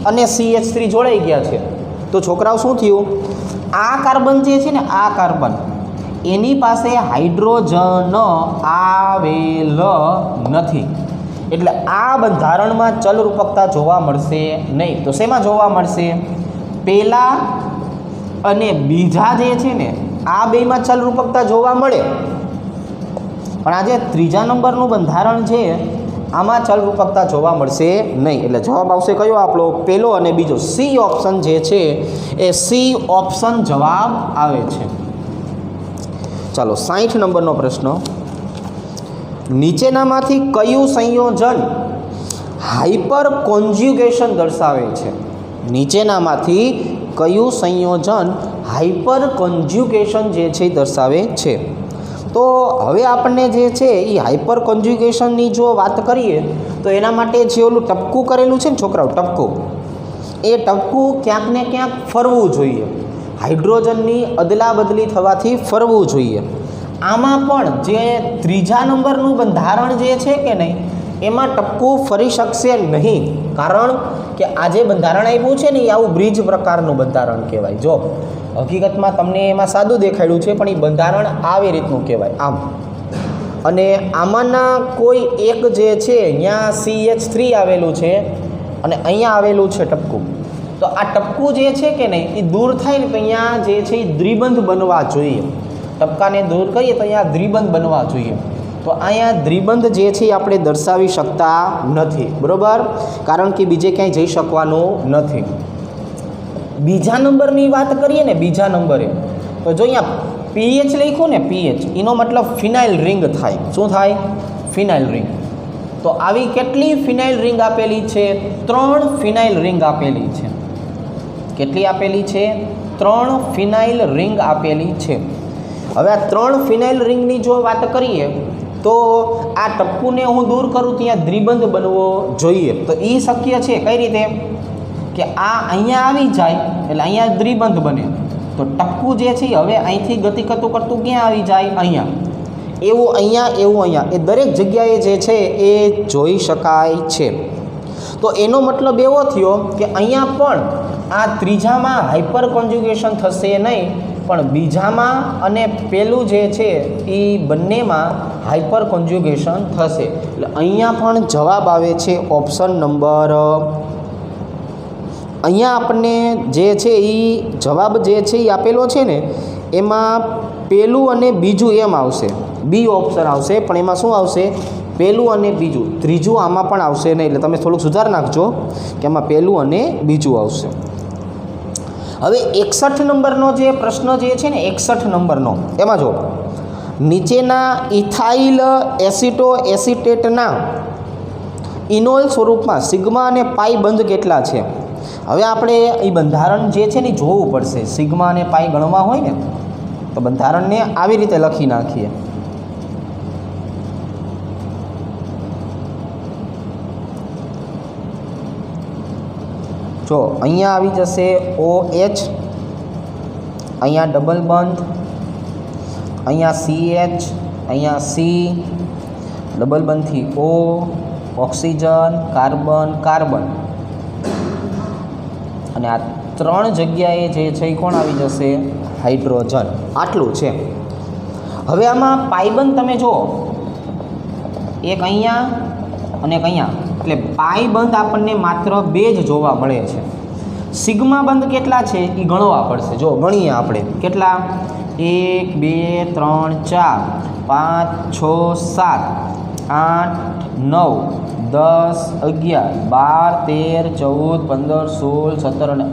અને CH3 જોડાઈ ગયા છે. તો છોકરાઓ શું થયું, આ કાર્બન જે છે ને આ કાર્બન એની પાસે હાઇડ્રોજન આવેલ નથી, એટલે આ બંધારણમાં ચલરૂપકતા જોવા મળશે નહીં. તો શેમાં જોવા મળશે, પહેલા અને બીજા જે છે ને આ બેમાં ચલરૂપકતા જોવા મળે, પણ આજે ત્રીજા નંબરનું બંધારણ છે આમાં ચલરૂપકતા જોવા મળશે નહીં. એટલે જવાબ આવશે કયો આપણો, પહેલો અને બીજો, સી ઓપ્શન જે છે એ સી ઓપ્શન જવાબ આવે છે. ચાલો 60 નંબરનો પ્રશ્ન, નીચેનામાંથી કયું સંયોજન હાઇપર કોન્જ્યુગેશન દર્શાવે છે? નીચેનામાંથી કયું સંયોજન હાઇપર કોન્જ્યુગેશન જે છે દર્શાવે છે? તો હવે આપણને જે છે એ હાઇપર કોન્જ્યુગેશનની જો વાત કરીએ તો એના માટે જે ઓલું ટપકું કરેલું છે ને છોકરાઓ, ટપકું, એ ટપકું ક્યાંક ને ક્યાંક ફરવું જોઈએ, હાઇડ્રોજનની અદલા બદલી થવાથી ફરવું જોઈએ. આમાં પણ જે ત્રીજા નંબરનું બંધારણ જે છે કે નહીં એમાં ટપકું ફરી શકશે નહીં, કારણ કે આ જે બંધારણ આપ્યું છે ને એ આવું બ્રિજ પ્રકારનું બંધારણ કહેવાય. જો હકીકતમાં તમને એમાં સાદું દેખાડ્યું છે, પણ એ બંધારણ આવી રીતનું કહેવાય આમ, અને આમાંના કોઈ એક જે છે અહીંયા CH3 આવેલું છે અને અહીંયા આવેલું છે ટપકું. તો આ ટપકું જે છે કે નહીં એ દૂર થાય ને તો અહીંયા જે છે એ દ્વિબંધ બનવા જોઈએ, ટપકાને દૂર કરીએ તો અહીંયા દ્વિબંધ બનવા જોઈએ. તો અહીંયા દ્વિબંધ જે છે એ આપણે દર્શાવી શકતા નથી, બરાબર, કારણ કે બીજે ક્યાંય જઈ શકવાનું નથી. બીજા નંબરની વાત કરીએ ને, બીજા નંબરે તો જો અહીંયા PH લખ્યું ને, PH એનો મતલબ ફિનાઇલ રિંગ થાય. શું થાય? ફિનાઇલ રિંગ. તો આવી કેટલી ફિનાઇલ રિંગ આપેલી છે? 3 ફિનાઇલ રિંગ આપેલી છે. કેટલી આપેલી છે? 3 ફિનાઇલ રિંગ આપેલી છે. હવે આ 3 ફિનાઇલ રિંગની જો વાત કરીએ તો આ ટપકુને હું દૂર કરું ત્યાં દ્વિબંધ બનવો જોઈએ. તો એ શક્ય છે. કઈ રીતે? કે આ અહીંયા આવી જાય એટલે અહીંયા દ્વિબંધ બને, તો ટપકું જે છે હવે અહીંથી ગતિ કરતું કરતું ક્યાં આવી જાય? અહીંયા. એવું અહીંયા, એવું અહીંયા, એ દરેક જગ્યાએ જે છે એ જોઈ શકાય છે. તો એનો મતલબ એવો થયો કે અહીંયા પણ આ ત્રીજામાં હાઇપર કોન્જ્યુગેશન થશે નહીં, પણ બીજામાં અને પેલું જે છે એ બંનેમાં હાઇપર કોન્જ્યુગેશન થશે. એટલે અહીંયા પણ જવાબ આવે છે ઓપ્શન નંબર, અહીંયા આપણને જે છે એ જવાબ જે છે એ આપેલો છે ને એમાં પહેલું અને બીજું એમ આવશે, બી ઓપ્શન આવશે, પણ એમાં શું આવશે? પહેલું અને બીજું. ત્રીજું આમાં પણ આવશે નહીં, એટલે તમે થોડુંક સુધાર નાખજો કે એમાં પહેલું અને બીજું આવશે. હવે 61 નંબરનો જે પ્રશ્ન જે છે ને 61 નંબરનો, એમાં જો નીચેના ઇથાઇલ એસિટો એસિટેટના ઇનોલ સ્વરૂપમાં સિગ્મા અને પાઈ બંધ કેટલા છે? હવે આપણે એ બંધારણ જે છે ને જોવું પડશે. સિગ્મા અને પાઈ ગણવા હોય ને તો બંધારણને આવી રીતે લખી નાખીએ. જો અહીંયા આવી જશે OH, અહીંયા ડબલ બંધ, અહીંયા CH, અહીંયા C, ડબલ બંધથી O, ઓક્સિજન, કાર્બન, કાર્બન, અને આ 3 જગ્યાએ જે છે એ કોણ આવી જશે? હાઇડ્રોજન. આટલું છે. હવે આમાં પાઈબંધ તમે જુઓ, એક અહીંયા અને એક અહીંયા, એટલે પાઈ બંધ આપણને માત્ર 2 જ જોવા મળે છે. સિગ્મા બંધ કેટલા છે એ ગણવા પડશે. જો ગણીએ આપણે, કેટલા? 1 2 3 4 5 6 7 8 9 10 11 12 13 14 15 16 17 અને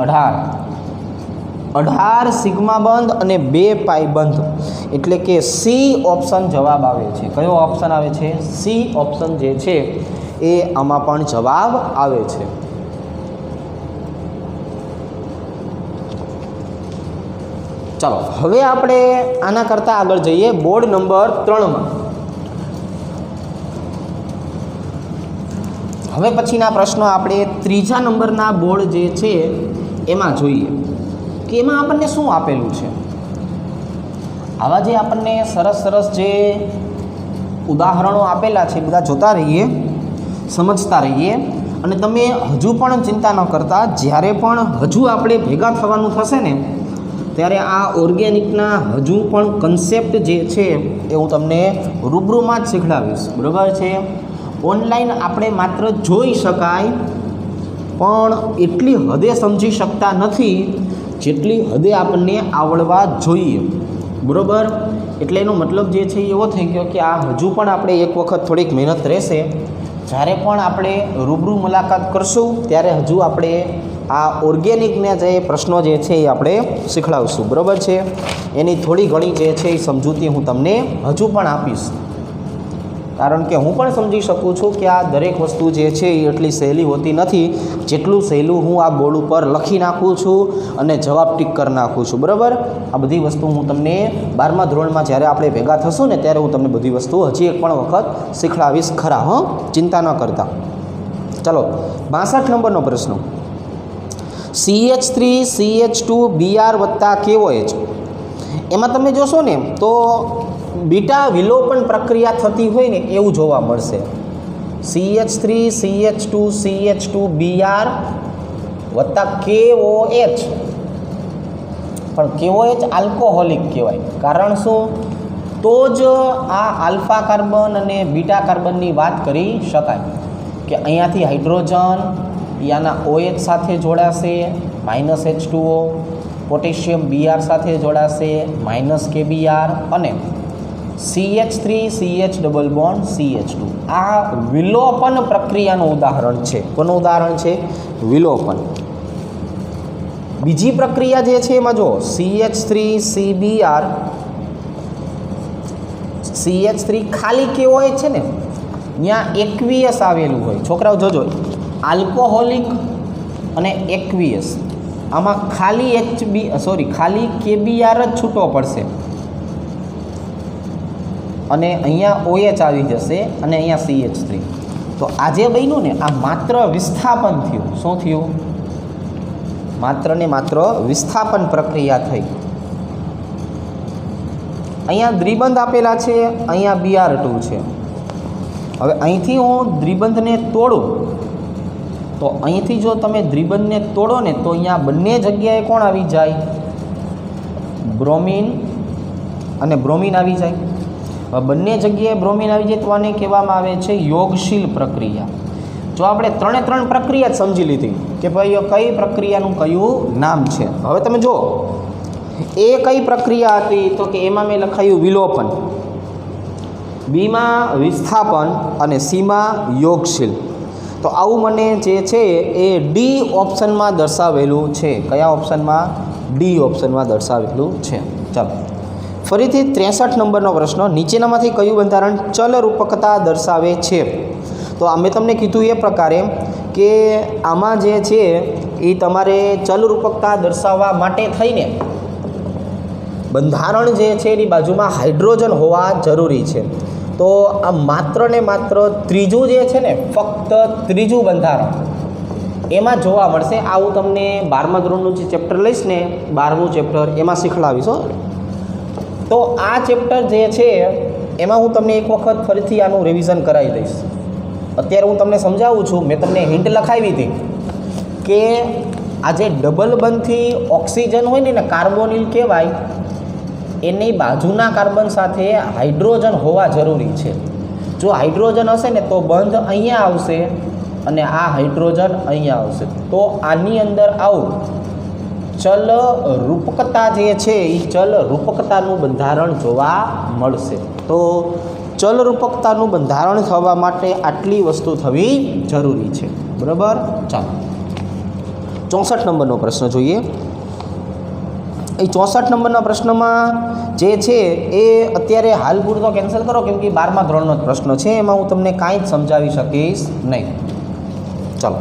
18 સિગ્મા બંધ અને 2 પાઈ બંધ, એટલે કે સી ઓપ્શન જવાબ આવે છે. કયો ઓપ્શન આવે છે? સી ઓપ્શન જે છે એ આમાં પણ જવાબ આવે છે. ચાલો હવે આપણે આના કરતાં આગળ જઈએ બોર્ડ નંબર 3માં. હવે પછીના પ્રશ્નો આપણે ત્રીજા નંબરના બોર્ડ જે છે એમાં જોઈએ કે એમાં આપણને શું આપેલું છે. આવા જે આપણને સરસ સરસ જે ઉદાહરણો આપેલા છે બધા જોતા રહીએ, સમજતા રહીએ. અને તમે હજુ પણ ચિંતા ન કરતા, જ્યારે પણ હજુ આપણે ભેગા થવાનું થશે ને ત્યારે આ ઓર્ગેનિકના હજુ પણ કન્સેપ્ટ જે છે એ હું તમને રૂબરૂમાં જ શીખડાવીશ. બરાબર છે. ઓનલાઈન આપણે માત્ર જોઈ શકાય પણ એટલી હદે સમજી શકતા નથી જેટલી હદે આપણને આવડવા જોઈએ. બરાબર. એટલે એનો મતલબ જે છે એવો થઈ ગયો કે આ હજુ પણ આપણે એક વખત થોડીક મહેનત રહેશે. જ્યારે પણ આપણે રૂબરૂ મુલાકાત કરશું ત્યારે હજુ આપણે આ ઓર્ગેનિકના જે પ્રશ્નો જે છે એ આપણે શીખડાવશું. બરાબર છે. એની થોડી ઘણી જે છે એ સમજૂતી હું તમને હજુ પણ આપીશ, કારણ કે હું પણ સમજી શકું છું કે આ દરેક વસ્તુ જે છે એ એટલી સહેલી હોતી નથી જેટલું સહેલું હું આ બોર્ડ ઉપર લખી નાખું છું અને જવાબ ટીક કરી નાખું છું. બરાબર. આ બધી વસ્તુ હું તમને 12મા ધોરણમાં જ્યારે આપણે ભેગા થશું ને ત્યારે હું તમને બધી વસ્તુ હજી એક પણ વખત શીખડાવીશ ખરા. ચિંતા ન કરતા. ચલો 62 નંબરનો પ્રશ્ન. CH3CH2Br વત્તા KOH, એમાં તમે જોશો ને તો બીટા વિલોપન પ્રક્રિયા થતી હોય ને એવું જોવા મળશે. CH3CH2CH2Br વત્તા KOH. પણ KOH આલ્કોહોલિક કહેવાય. કારણ શું? તો જ આ આલ્ફા કાર્બન અને બીટા કાર્બનની વાત કરી શકાય કે અહીંયાથી હાઇડ્રોજન યાના OH સાથે જોડાશે -H2O, પોટેશિયમ Br સાથે જોડાશે -KBr અને CH3CH ડબલ બોન્ડ CH2. આ વિલોપન પ્રક્રિયાનું ઉદાહરણ છે. કોનું ઉદાહરણ છે? વિલોપન. બીજી પ્રક્રિયા જે છે એમાં જો CH3CBr, CH3 ખાલી KOH છે ને ત્યાં એકવીએસ આવેલું હોય. છોકરાઓ જોજો, આલ્કોહોલિક અને એકવીએસ, આમાં ખાલી KBr જ છૂટો પડશે અને અહીંયા OH આવી જશે અને અહીંયા CH3. તો આજે બન્યું ને આ માત્ર વિસ્થાપન થયું. શું થયું? માત્ર ને માત્ર વિસ્થાપન પ્રક્રિયા થઈ. અહીંયા દ્વિબંધ આપેલા છે, અહીંયા Br2 છે. હવે અહીંથી હું દ્વિબંધને તોડું તો અહીંથી જો તમે દ્વિબંધને તોડો ને તો અહીંયા બંને જગ્યાએ કોણ આવી જાય? બ્રોમિન અને બ્રોમિન આવી જાય. હવે બંને જગ્યાએ બ્રોમિન આવી જાય તો આને કહેવામાં આવે છે યોગશીલ પ્રક્રિયા. જો આપણે ત્રણે ત્રણ પ્રક્રિયા જ સમજી લીધી કે ભાઈ કઈ પ્રક્રિયાનું કયું નામ છે. હવે તમે જુઓ એ કઈ પ્રક્રિયા હતી તો કે એમાં મેં લખાયું વિલોપન, બીમાં વિસ્થાપન અને સીમાં યોગશીલ. તો આવું મને જે છે એ ડી ઓપ્શનમાં દર્શાવેલું છે. કયા ઓપ્શનમાં? ડી ઓપ્શનમાં દર્શાવેલું છે. ચાલો ફરીથી 63 નંબરનો પ્રશ્ન. નીચેનામાંથી કયું બંધારણ ચલરૂપકતા દર્શાવે છે? તો અમે તમને કીધું એ પ્રકારે કે આમાં જે છે એ તમારે ચલરૂપકતા દર્શાવવા માટે થઈને બંધારણ જે છે એની બાજુમાં હાઇડ્રોજન હોવા જરૂરી છે. તો આ માત્ર ને માત્ર ત્રીજું જે છે ને, ફક્ત ત્રીજું બંધારણ એમાં જોવા મળશે. આવું તમને 12મા ધોરણનું જે ચેપ્ટર લઈશ ને, 12મું ચેપ્ટર, એમાં શીખડાવીશ. તો આ ચેપ્ટર જે છે એમાં હું તમને એક વખત ફરીથી આનું રિવિઝન કરાવી દઈશ. અત્યારે હું તમને સમજાવું છું. મેં તમને હિન્ટ લખાવી હતી કે આ જે ડબલ બંધથી ઓક્સિજન હોય ને કાર્બોનિલ કહેવાય, એની બાજુના કાર્બન સાથે હાઇડ્રોજન હોવા જરૂરી છે. જો હાઇડ્રોજન હશે ને તો બંધ અહીંયા આવશે અને આ હાઇડ્રોજન અહીંયા આવશે. તો આની અંદર આવું ચલ રૂપકતા જે છે એ ચલ રૂપકતાનું બંધારણ જોવા મળશે. તો ચલ રૂપકતાનું બંધારણ થવા માટે આટલી વસ્તુ થવી જરૂરી છે. બરાબર. ચાલો 64 નંબરનો પ્રશ્ન જોઈએ. એ 64 નંબરના પ્રશ્નમાં જે છે એ અત્યારે હાલ પૂરતો કેન્સલ કરો, કેમ કે 12મા ધોરણનો જ પ્રશ્ન છે, એમાં હું તમને કાંઈ જ સમજાવી શકીશ નહીં. ચાલો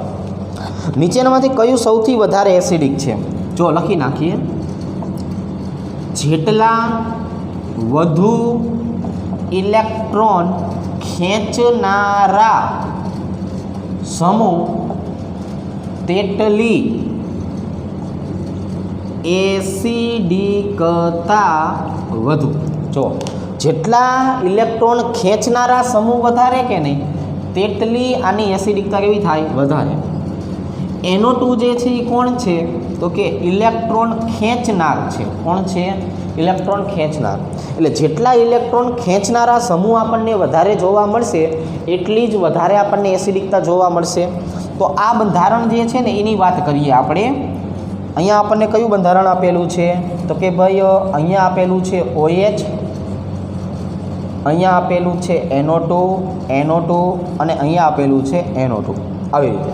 નીચેનામાંથી કયું સૌથી વધારે એસિડિક છે? જો લખી નાખીએ. જેટલા વધુ ઇલેક્ટ્રોન ખેંચનારા સમૂહ તેટલી એસિડિકતા વધુ. જો જેટલા ઇલેક્ટ્રોન ખેંચનારા સમૂહ વધારે કે નહીં તેટલી આની એસિડિકતા કેવી થાય? વધારે. NO2 જે છે એ કોણ છે? તો કે ઇલેક્ટ્રોન ખેંચનાર છે. કોણ છે? ઇલેક્ટ્રોન ખેંચનાર. એટલે જેટલા ઇલેક્ટ્રોન ખેંચનારા સમૂહ આપણને વધારે જોવા મળશે એટલી જ વધારે આપણને એસિડિકતા જોવા મળશે. તો આ બંધારણ જે છે ને એની વાત કરીએ આપણે. અહીંયા આપણને કયું બંધારણ આપેલું છે? તો કે ભાઈ અહીંયા આપેલું છે OH, અહીંયા આપેલું છે NO2 અને અહીંયા આપેલું છે NO2. આવી રીતે.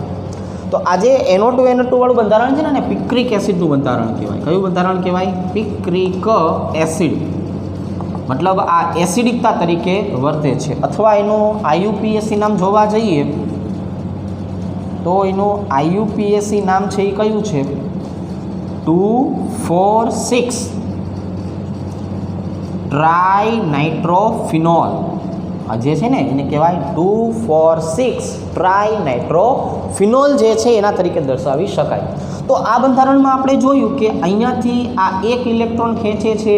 તો આજે NO2 વાળું બંધારણ છે ને પિક્રિક એસિડનું બંધારણ કહેવાય. કયું બંધારણ કહેવાય? Picric acid. મતલબ આ એસિડિકતા તરીકે વર્તે છે. અથવા એનું IUPAC નામ જોવા જઈએ તો એનું IUPAC નામ છે એ કયું છે? 2,4,6 ટ્રાઇનાઇટ્રોફિનોલ. આ જે છે ને એને કહેવાય 2,4,6 ટ્રાઇનાઇટ્રોફિનોલ જે છે એના તરીકે દર્શાવી શકાય. તો આ બંધારણમાં આપણે જોયું કે અહીંયાથી આ એક ઇલેક્ટ્રોન ખેંચે છે,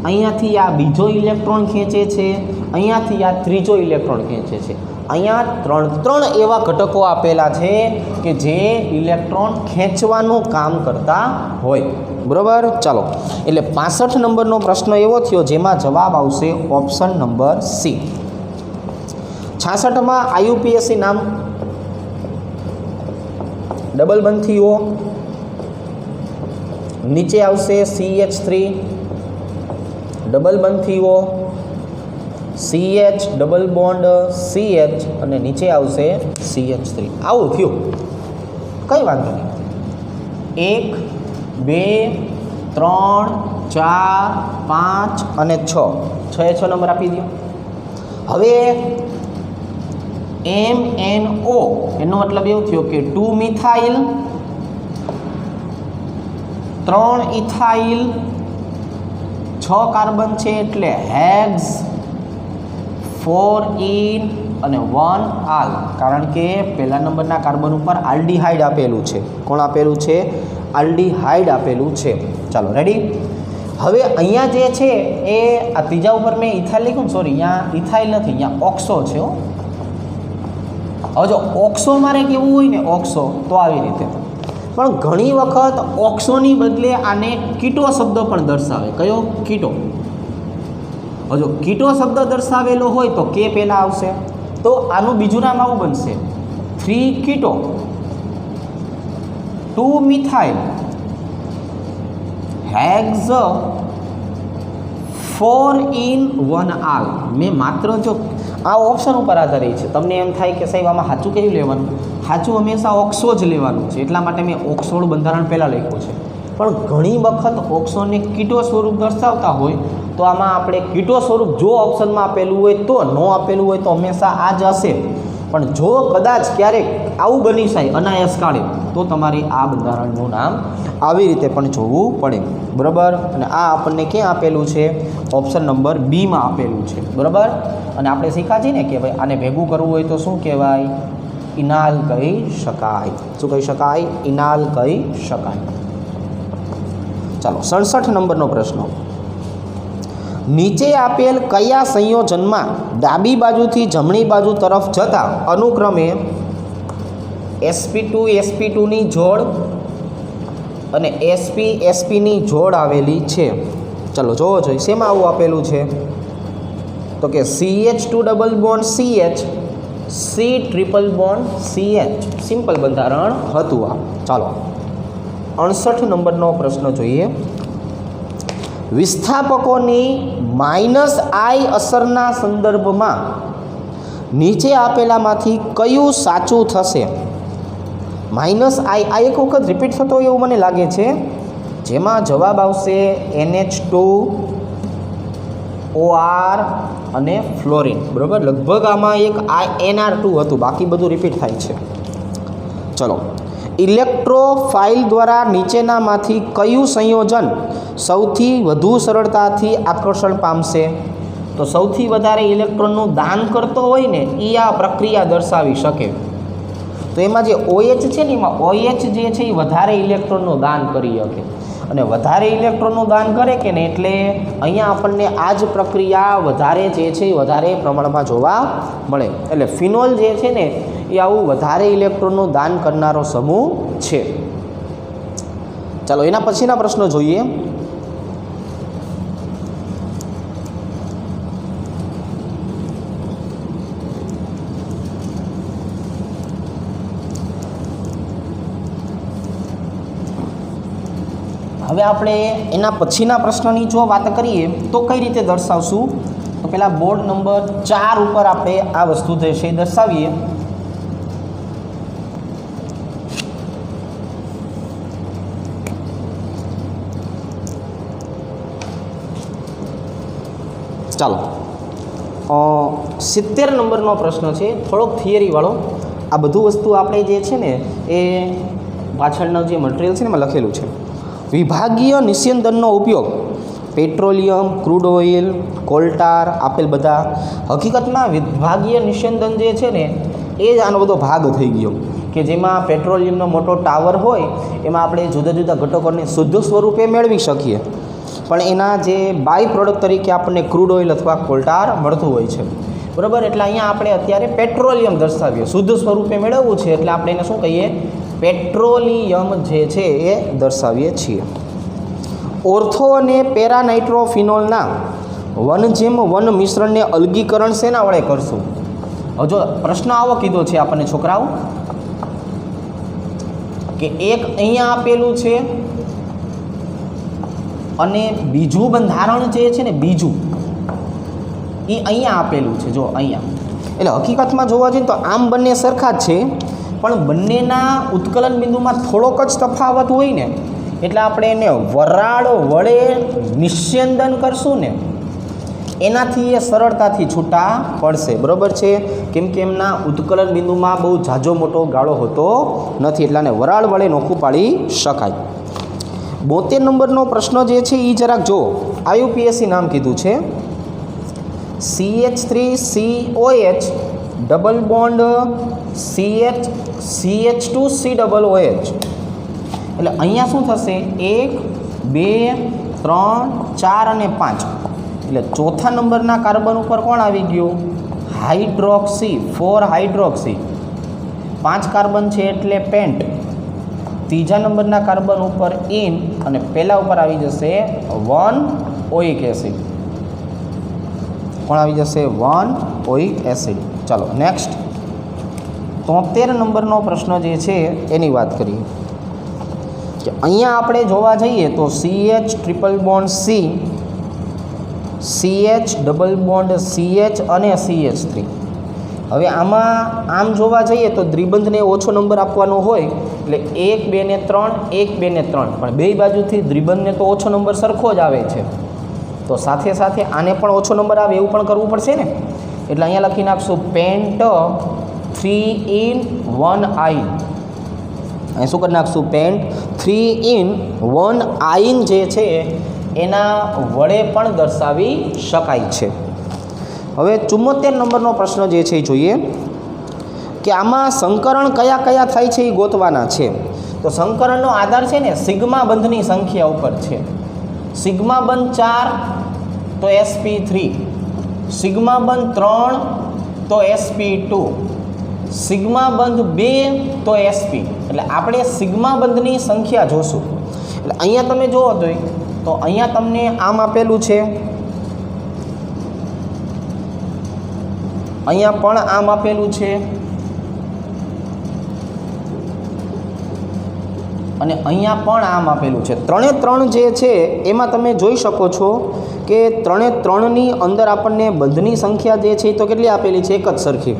અહીંયાથી આ બીજો ઇલેક્ટ્રોન ખેંચે છે, અહીંયાથી આ ત્રીજો ઇલેક્ટ્રોન ખેંચે છે. અહીંયા ત્રણ એવા ઘટકો આપેલા છે કે જે ઇલેક્ટ્રોન ખેંચવાનું કામ કરતા હોય. બરાબર. ચાલો, એટલે 65 નંબરનો પ્રશ્ન એવો થયો જેમાં જવાબ આવશે ઓપ્શન નંબર સી. 66માં IUPAC નામ ડબલ બંધથી O, નીચે આવશે CH3 ડબલ બંધથી O, CH double bond CH અને નીચે આવશે CH3. આવું થયું, કંઈ વાંધો નહીં. 1 2 3 4 5 અને 6 નંબર આપી દો. હવે MNO એનો મતલબ એવું થયો કે 2 મિથાઇલ 3 ઇથાઇલ 6 કાર્બન છે એટલે હેક્સ 4 ઇન અને 1 આલ. કારણ કે પહેલા નંબરના કાર્બન ઉપર આલ્ડીહાઇડ આપેલું છે. કોણ આપેલું છે? આલ્ડીહાઇડ આપેલું છે. ચાલો રેડી. હવે અહીંયા જે છે એ આ ત્રીજા ઉપર મેં ઇથાઇલ લખ્યું. સોરી, અહીંયા ઇથાઇલ નથી, અહીંયા ઓક્સો છે. હવે જો ઓક્સો મારે કેવું હોય ને ઓક્સો તો આવી રીતે, પણ ઘણી વખત ઓક્સોની બદલે આને કીટો શબ્દ પણ દર્શાવે. કયો? કીટો. હવે જો કીટો શબ્દ દર્શાવેલો હોય તો કે પહેલાં આવશે, તો આનું બીજું નામ આવું બનશે 3 કીટો 2 મિથાઇલ હેક્સ 4 ઇન 1 આલ. મેં માત્ર જો આ ઓપ્શન ઉપર આધારિત છે. તમને એમ થાય કે સાહેબ આમાં સાચું કયું લેવાનું? સાચું હંમેશા ઓક્સો જ લેવાનું છે. એટલા માટે મેં ઓક્સોનું બંધારણ પહેલાં લખ્યું છે. પણ ઘણી વખત ઓક્સોને કીટો સ્વરૂપ દર્શાવતા હોય તો આમાં આપણે કીટો સ્વરૂપ જો ઓપ્શનમાં આપેલું હોય તો, નો આપેલું હોય તો હંમેશા આ જ હશે. પણ જો કદાચ ક્યારેક આવું બની જાય અનાયાસ કાળે તો તમારે આ બંધારણનું નામ આવી રીતે પણ જોવું પડે. બરાબર. અને આ આપણને ક્યાં આપેલું છે? ઓપ્શન નંબર બીમાં આપેલું છે. બરાબર. અને આપણે શીખ્યા છીએ ને કે ભાઈ આને ભેગું કરવું હોય તો શું કહેવાય? ઇનાલ કહી શકાય. શું કહી શકાય? ઇનાલ કહી શકાય. ચાલો 67 નંબરનો પ્રશ્ન. નીચે આપેલ કયા સંયોજનમાં ડાબી બાજુથી જમણી બાજુ તરફ જતા અનુક્રમે sp2 sp2ની જોડ અને sp spની જોડ આવેલી છે? ચલો જોવો જોઈએ શેમાં આવું આપેલું છે. તો કે CH2 double bond CH C triple bond CH. Simple બંધારણ હતું આ. ચાલો 68 નંબરનો પ્રશ્ન જોઈએ. વિસ્થાપકોની -I અસરના સંદર્ભમાં નીચે આપેલામાંથી કયું સાચું થશે? -I આ એક વખત રિપીટ થતો હોય એવું મને લાગે છે, જેમાં જવાબ આવશે NH2OR અને ફ્લોરિન. બરાબર. લગભગ આમાં એક NR2 હતું, બાકી બધું રિપીટ થાય છે. ચલો, ઇલેક્ટ્રોફાઇલ દ્વારા નીચેનામાંથી કયું સંયોજન સૌથી વધુ સરળતાથી આકર્ષણ પામશે? તો સૌથી વધારે ઇલેક્ટ્રોનનું દાન કરતો હોય ને એ આ પ્રક્રિયા દર્શાવી શકે. તો એમાં જે OH છે ને એમાં OH જે છે એ વધારે ઇલેક્ટ્રોનનું દાન કરી શકે, અને વધારે ઇલેક્ટ્રોનનું દાન કરે કે ને એટલે અહીંયા આપણને આ જ પ્રક્રિયા વધારે જે છે એ વધારે પ્રમાણમાં જોવા મળે. એટલે ફિનોલ જે છે ને એ આવું વધારે ઇલેક્ટ્રોનનું દાન કરનારો સમૂહ છે. ચાલો એના પછીના પ્રશ્નો જોઈએ. હવે આપણે એના પછીના પ્રશ્નની જો વાત કરીએ તો કઈ રીતે દર્શાવશું, તો પહેલાં બોર્ડ નંબર 4 ઉપર આપણે આ વસ્તુ જે છે એ દર્શાવીએ. ચાલો 70 નંબરનો પ્રશ્ન છે, થોડોક થિયરીવાળો. આ બધું વસ્તુ આપણે જે છે ને એ પાછળનો જે મટીરિયલ છે ને એમાં લખેલું છે. વિભાગીય નિસ્યંદનનો ઉપયોગ પેટ્રોલિયમ, ક્રૂડ ઓઇલ, કોલટાર આપેલ બધા. હકીકતમાં વિભાગીય નિસ્યંદન જે છે ને એ જ આનો બધો ભાગ થઈ ગયો, કે જેમાં પેટ્રોલિયમનો મોટો ટાવર હોય એમાં આપણે જુદા જુદા ઘટકોને શુદ્ધ સ્વરૂપે મેળવી શકીએ, પણ એના જે બાય પ્રોડક્ટ તરીકે આપણને ક્રૂડ ઓઇલ અથવા કોલટાર મળતું હોય છે, બરાબર. એટલે અહીંયા આપણે અત્યારે પેટ્રોલિયમ દર્શાવીએ, શુદ્ધ સ્વરૂપે મેળવવું છે એટલે આપણે એને શું કહીએ, પેટ્રોલિયમ જે છે એ દર્શાવીએ છીએ. ઓર્થો અને પેરાનાઇટ્રોફિનોલના 1:1 મિશ્રણને અલગીકરણ શેના વડે કરશું? હવે જો પ્રશ્ન આવો કીધો છે આપણને છોકરાઓ કે એક અહીંયા આપેલું છે અને બીજું બંધારણ જે છે ને બીજું એ અહીંયા આપેલું છે, જો અહીંયા. એટલે હકીકતમાં જોવા જઈએ તો આમ બંને સરખા જ છે, પણ બંનેના ઉત્કલન બિંદુમાં થોડોક જ તફાવત હોય ને એટલે આપણે એને વરાળ વડે નિસ્યંદન કરશું ને એનાથી એ સરળતાથી છૂટા પડશે, બરાબર છે. કેમ કે એમના ઉત્કલન બિંદુમાં બહુ ઝાઝો મોટો ગાળો હોતો નથી, એટલે આને વરાળ વડે નોખું પાડી શકાય. 72 નંબરનો પ્રશ્ન જે છે એ જરાક જો. IUPAC નામ કીધું છે, CH3COH ડબલ બોન્ડ CH2COOH. એટલે અહીંયા શું થશે, 1 2 3 4 અને 5. એટલે ચોથા નંબરના કાર્બન ઉપર કોણ આવી ગયું, હાઇડ્રોક્સી, 4 હાઇડ્રોક્સી. 5 કાર્બન છે એટલે પેન્ટ. ત્રીજા નંબરના કાર્બન ઉપર ઇન અને પહેલા ઉપર આવી જશે 1 ઓઇક એસિડ. કોણ આવી જશે, 1 ઓઇક એસિડ. ચાલો નેક્સ્ટ 73 નંબરનો પ્રશ્ન જે છે એની વાત કરીએ. કે અહીંયા આપણે જોવા જઈએ તો CH triple bond C, CH double bond CH અને CH3. હવે આમાં આમ જોવા જઈએ તો દ્વિબંધને ઓછો નંબર આપવાનો હોય એટલે 1 2 ને 3 1 2 ને 3, પણ બે બાજુથી દ્વિબંધને તો ઓછો નંબર સરખો જ આવે છે, તો સાથે સાથે આને પણ ઓછો નંબર આવે એવું પણ કરવું પડશે ને. એટલે અહીંયા લખી નાખશું પેન્ટ 3 in 1 આઇન. અહીં શું કરી નાખશું, પેન્ટ 3 in 1 આઇન જે છે એના વડે પણ દર્શાવી શકાય છે. હવે 74 નંબરનો પ્રશ્ન જે છે એ જોઈએ કે આમાં સંકરણ કયા કયા થાય છે એ ગોતવાના છે. તો સંકરણનો આધાર છે ને સિગ્મા બંધની સંખ્યા ઉપર છે. સિગ્મા બંધ 4 તો sp3, સિગ્મા બંધ 3 તો sp2, સિગ્મા બંધ 2 તો sp. એટલે આપણે સિગ્મા બંધની સંખ્યા જોશું. એટલે અહીંયા તમે જુઓ તો અહીંયા તમને આમ આપેલું છે, અહીંયા પણ આમ આપેલું છે અને અહીંયા પણ આમ આપેલું છે. 3 જે છે એમાં તમે જોઈ શકો છો કે 3ની અંદર આપણને બંધની સંખ્યા જે છે એ તો કેટલી આપેલી છે, એક જ સરખી.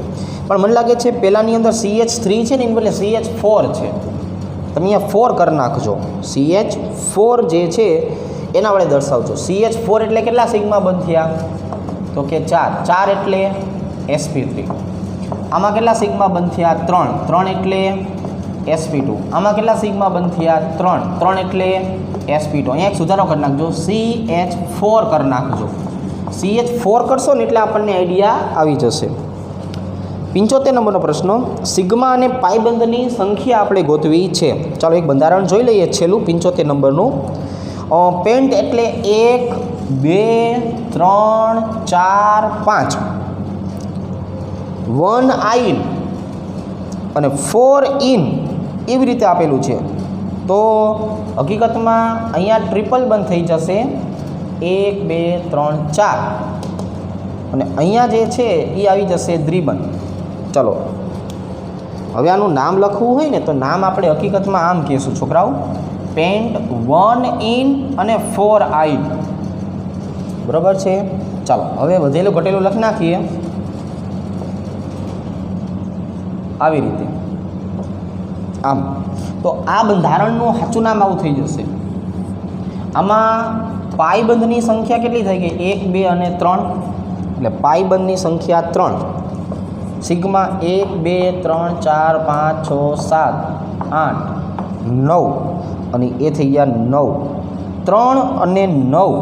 પણ મને લાગે છે પહેલાંની અંદર CH3 છે ને એને બદલે CH4 છે. તમે અહીંયા 4 કરી નાખજો, CH4 જે છે એના વડે દર્શાવજો. CH4 એટલે કેટલા સિગ્મા બંધ થયા, તો કે 4 એટલે sp3. આમાં કેટલા સિગ્મા બંધ થયા, 3 એટલે sp2. આમાં કેટલા સિગ્મા બંધ થયા, 3 એટલે sp2. અહીંયા એક સુધારો કરી નાખજો, CH4 કરી નાખજો. CH4 કરશો ને એટલે આપણને આઈડિયા આવી જશે. 75 નંબરનો પ્રશ્ન, સિગ્મા અને પાયબંધની સંખ્યા આપણે ગોતવી છે. ચાલો એક બંધારણ જોઈ લઈએ છેલ્લું 75 નંબરનું. પેન્ટ એટલે 1 2 3 4 5, 1 આઈન અને 4 ઇન એવી રીતે આપેલું છે. તો હકીકતમાં અહીંયા ટ્રિપલ બંધ થઈ જશે, 1 2 3 4, અને અહીંયા જે છે એ આવી જશે દ્વિબંધ. ચલો હવે આનું નામ લખવું હોય ને તો નામ આપણે હકીકતમાં આમ કહીશું છોકરાઓ, પેન્ટ 1 ઇન અને 4 આઈન. બરાબર છે. ચાલો હવે વધેલું ઘટેલું લખી નાખીએ આવી રીતે આમ. તો આ બંધારણનું સાચું નામ આવું થઈ જશે. આમાં પાયબંધની સંખ્યા કેટલી થઈ ગઈ? 1 2 અને 3, એટલે પાયબંધની સંખ્યા 3. સિગ્મા 1 2 3 4 5 6 7 8 9, અને એ થઈ ગયા 9. 3 અને 9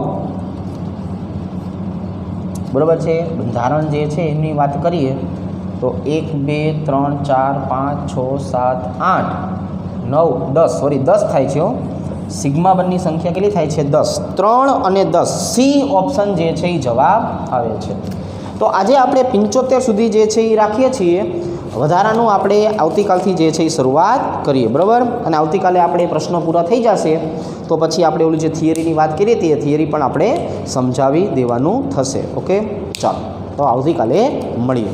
બરાબર છે. બંધારણ જે છે એની વાત કરીએ તો 1 2 3 4 5 6 7 8 9 10, સોરી 10 થાય છે. સિગ્મા બંધની સંખ્યા કેટલી થાય છે? 10. 3 અને 10, સી ઓપ્શન જે છે એ જવાબ આવે છે. તો આજે આપણે 75 સુધી જે છે એ રાખીએ છીએ. વધારાનું આપણે આવતીકાલથી જે છે એ શરૂઆત કરીએ. બરાબર. અને આવતીકાલે આપણે પ્રશ્નો પૂરા થઈ જશે તો પછી આપણે ઓલું જે થિયરીની વાત કરી હતી એ થિયરી પણ આપણે સમજાવી દેવાનું થશે. ઓકે ચાલો, તો આવતીકાલે મળીએ.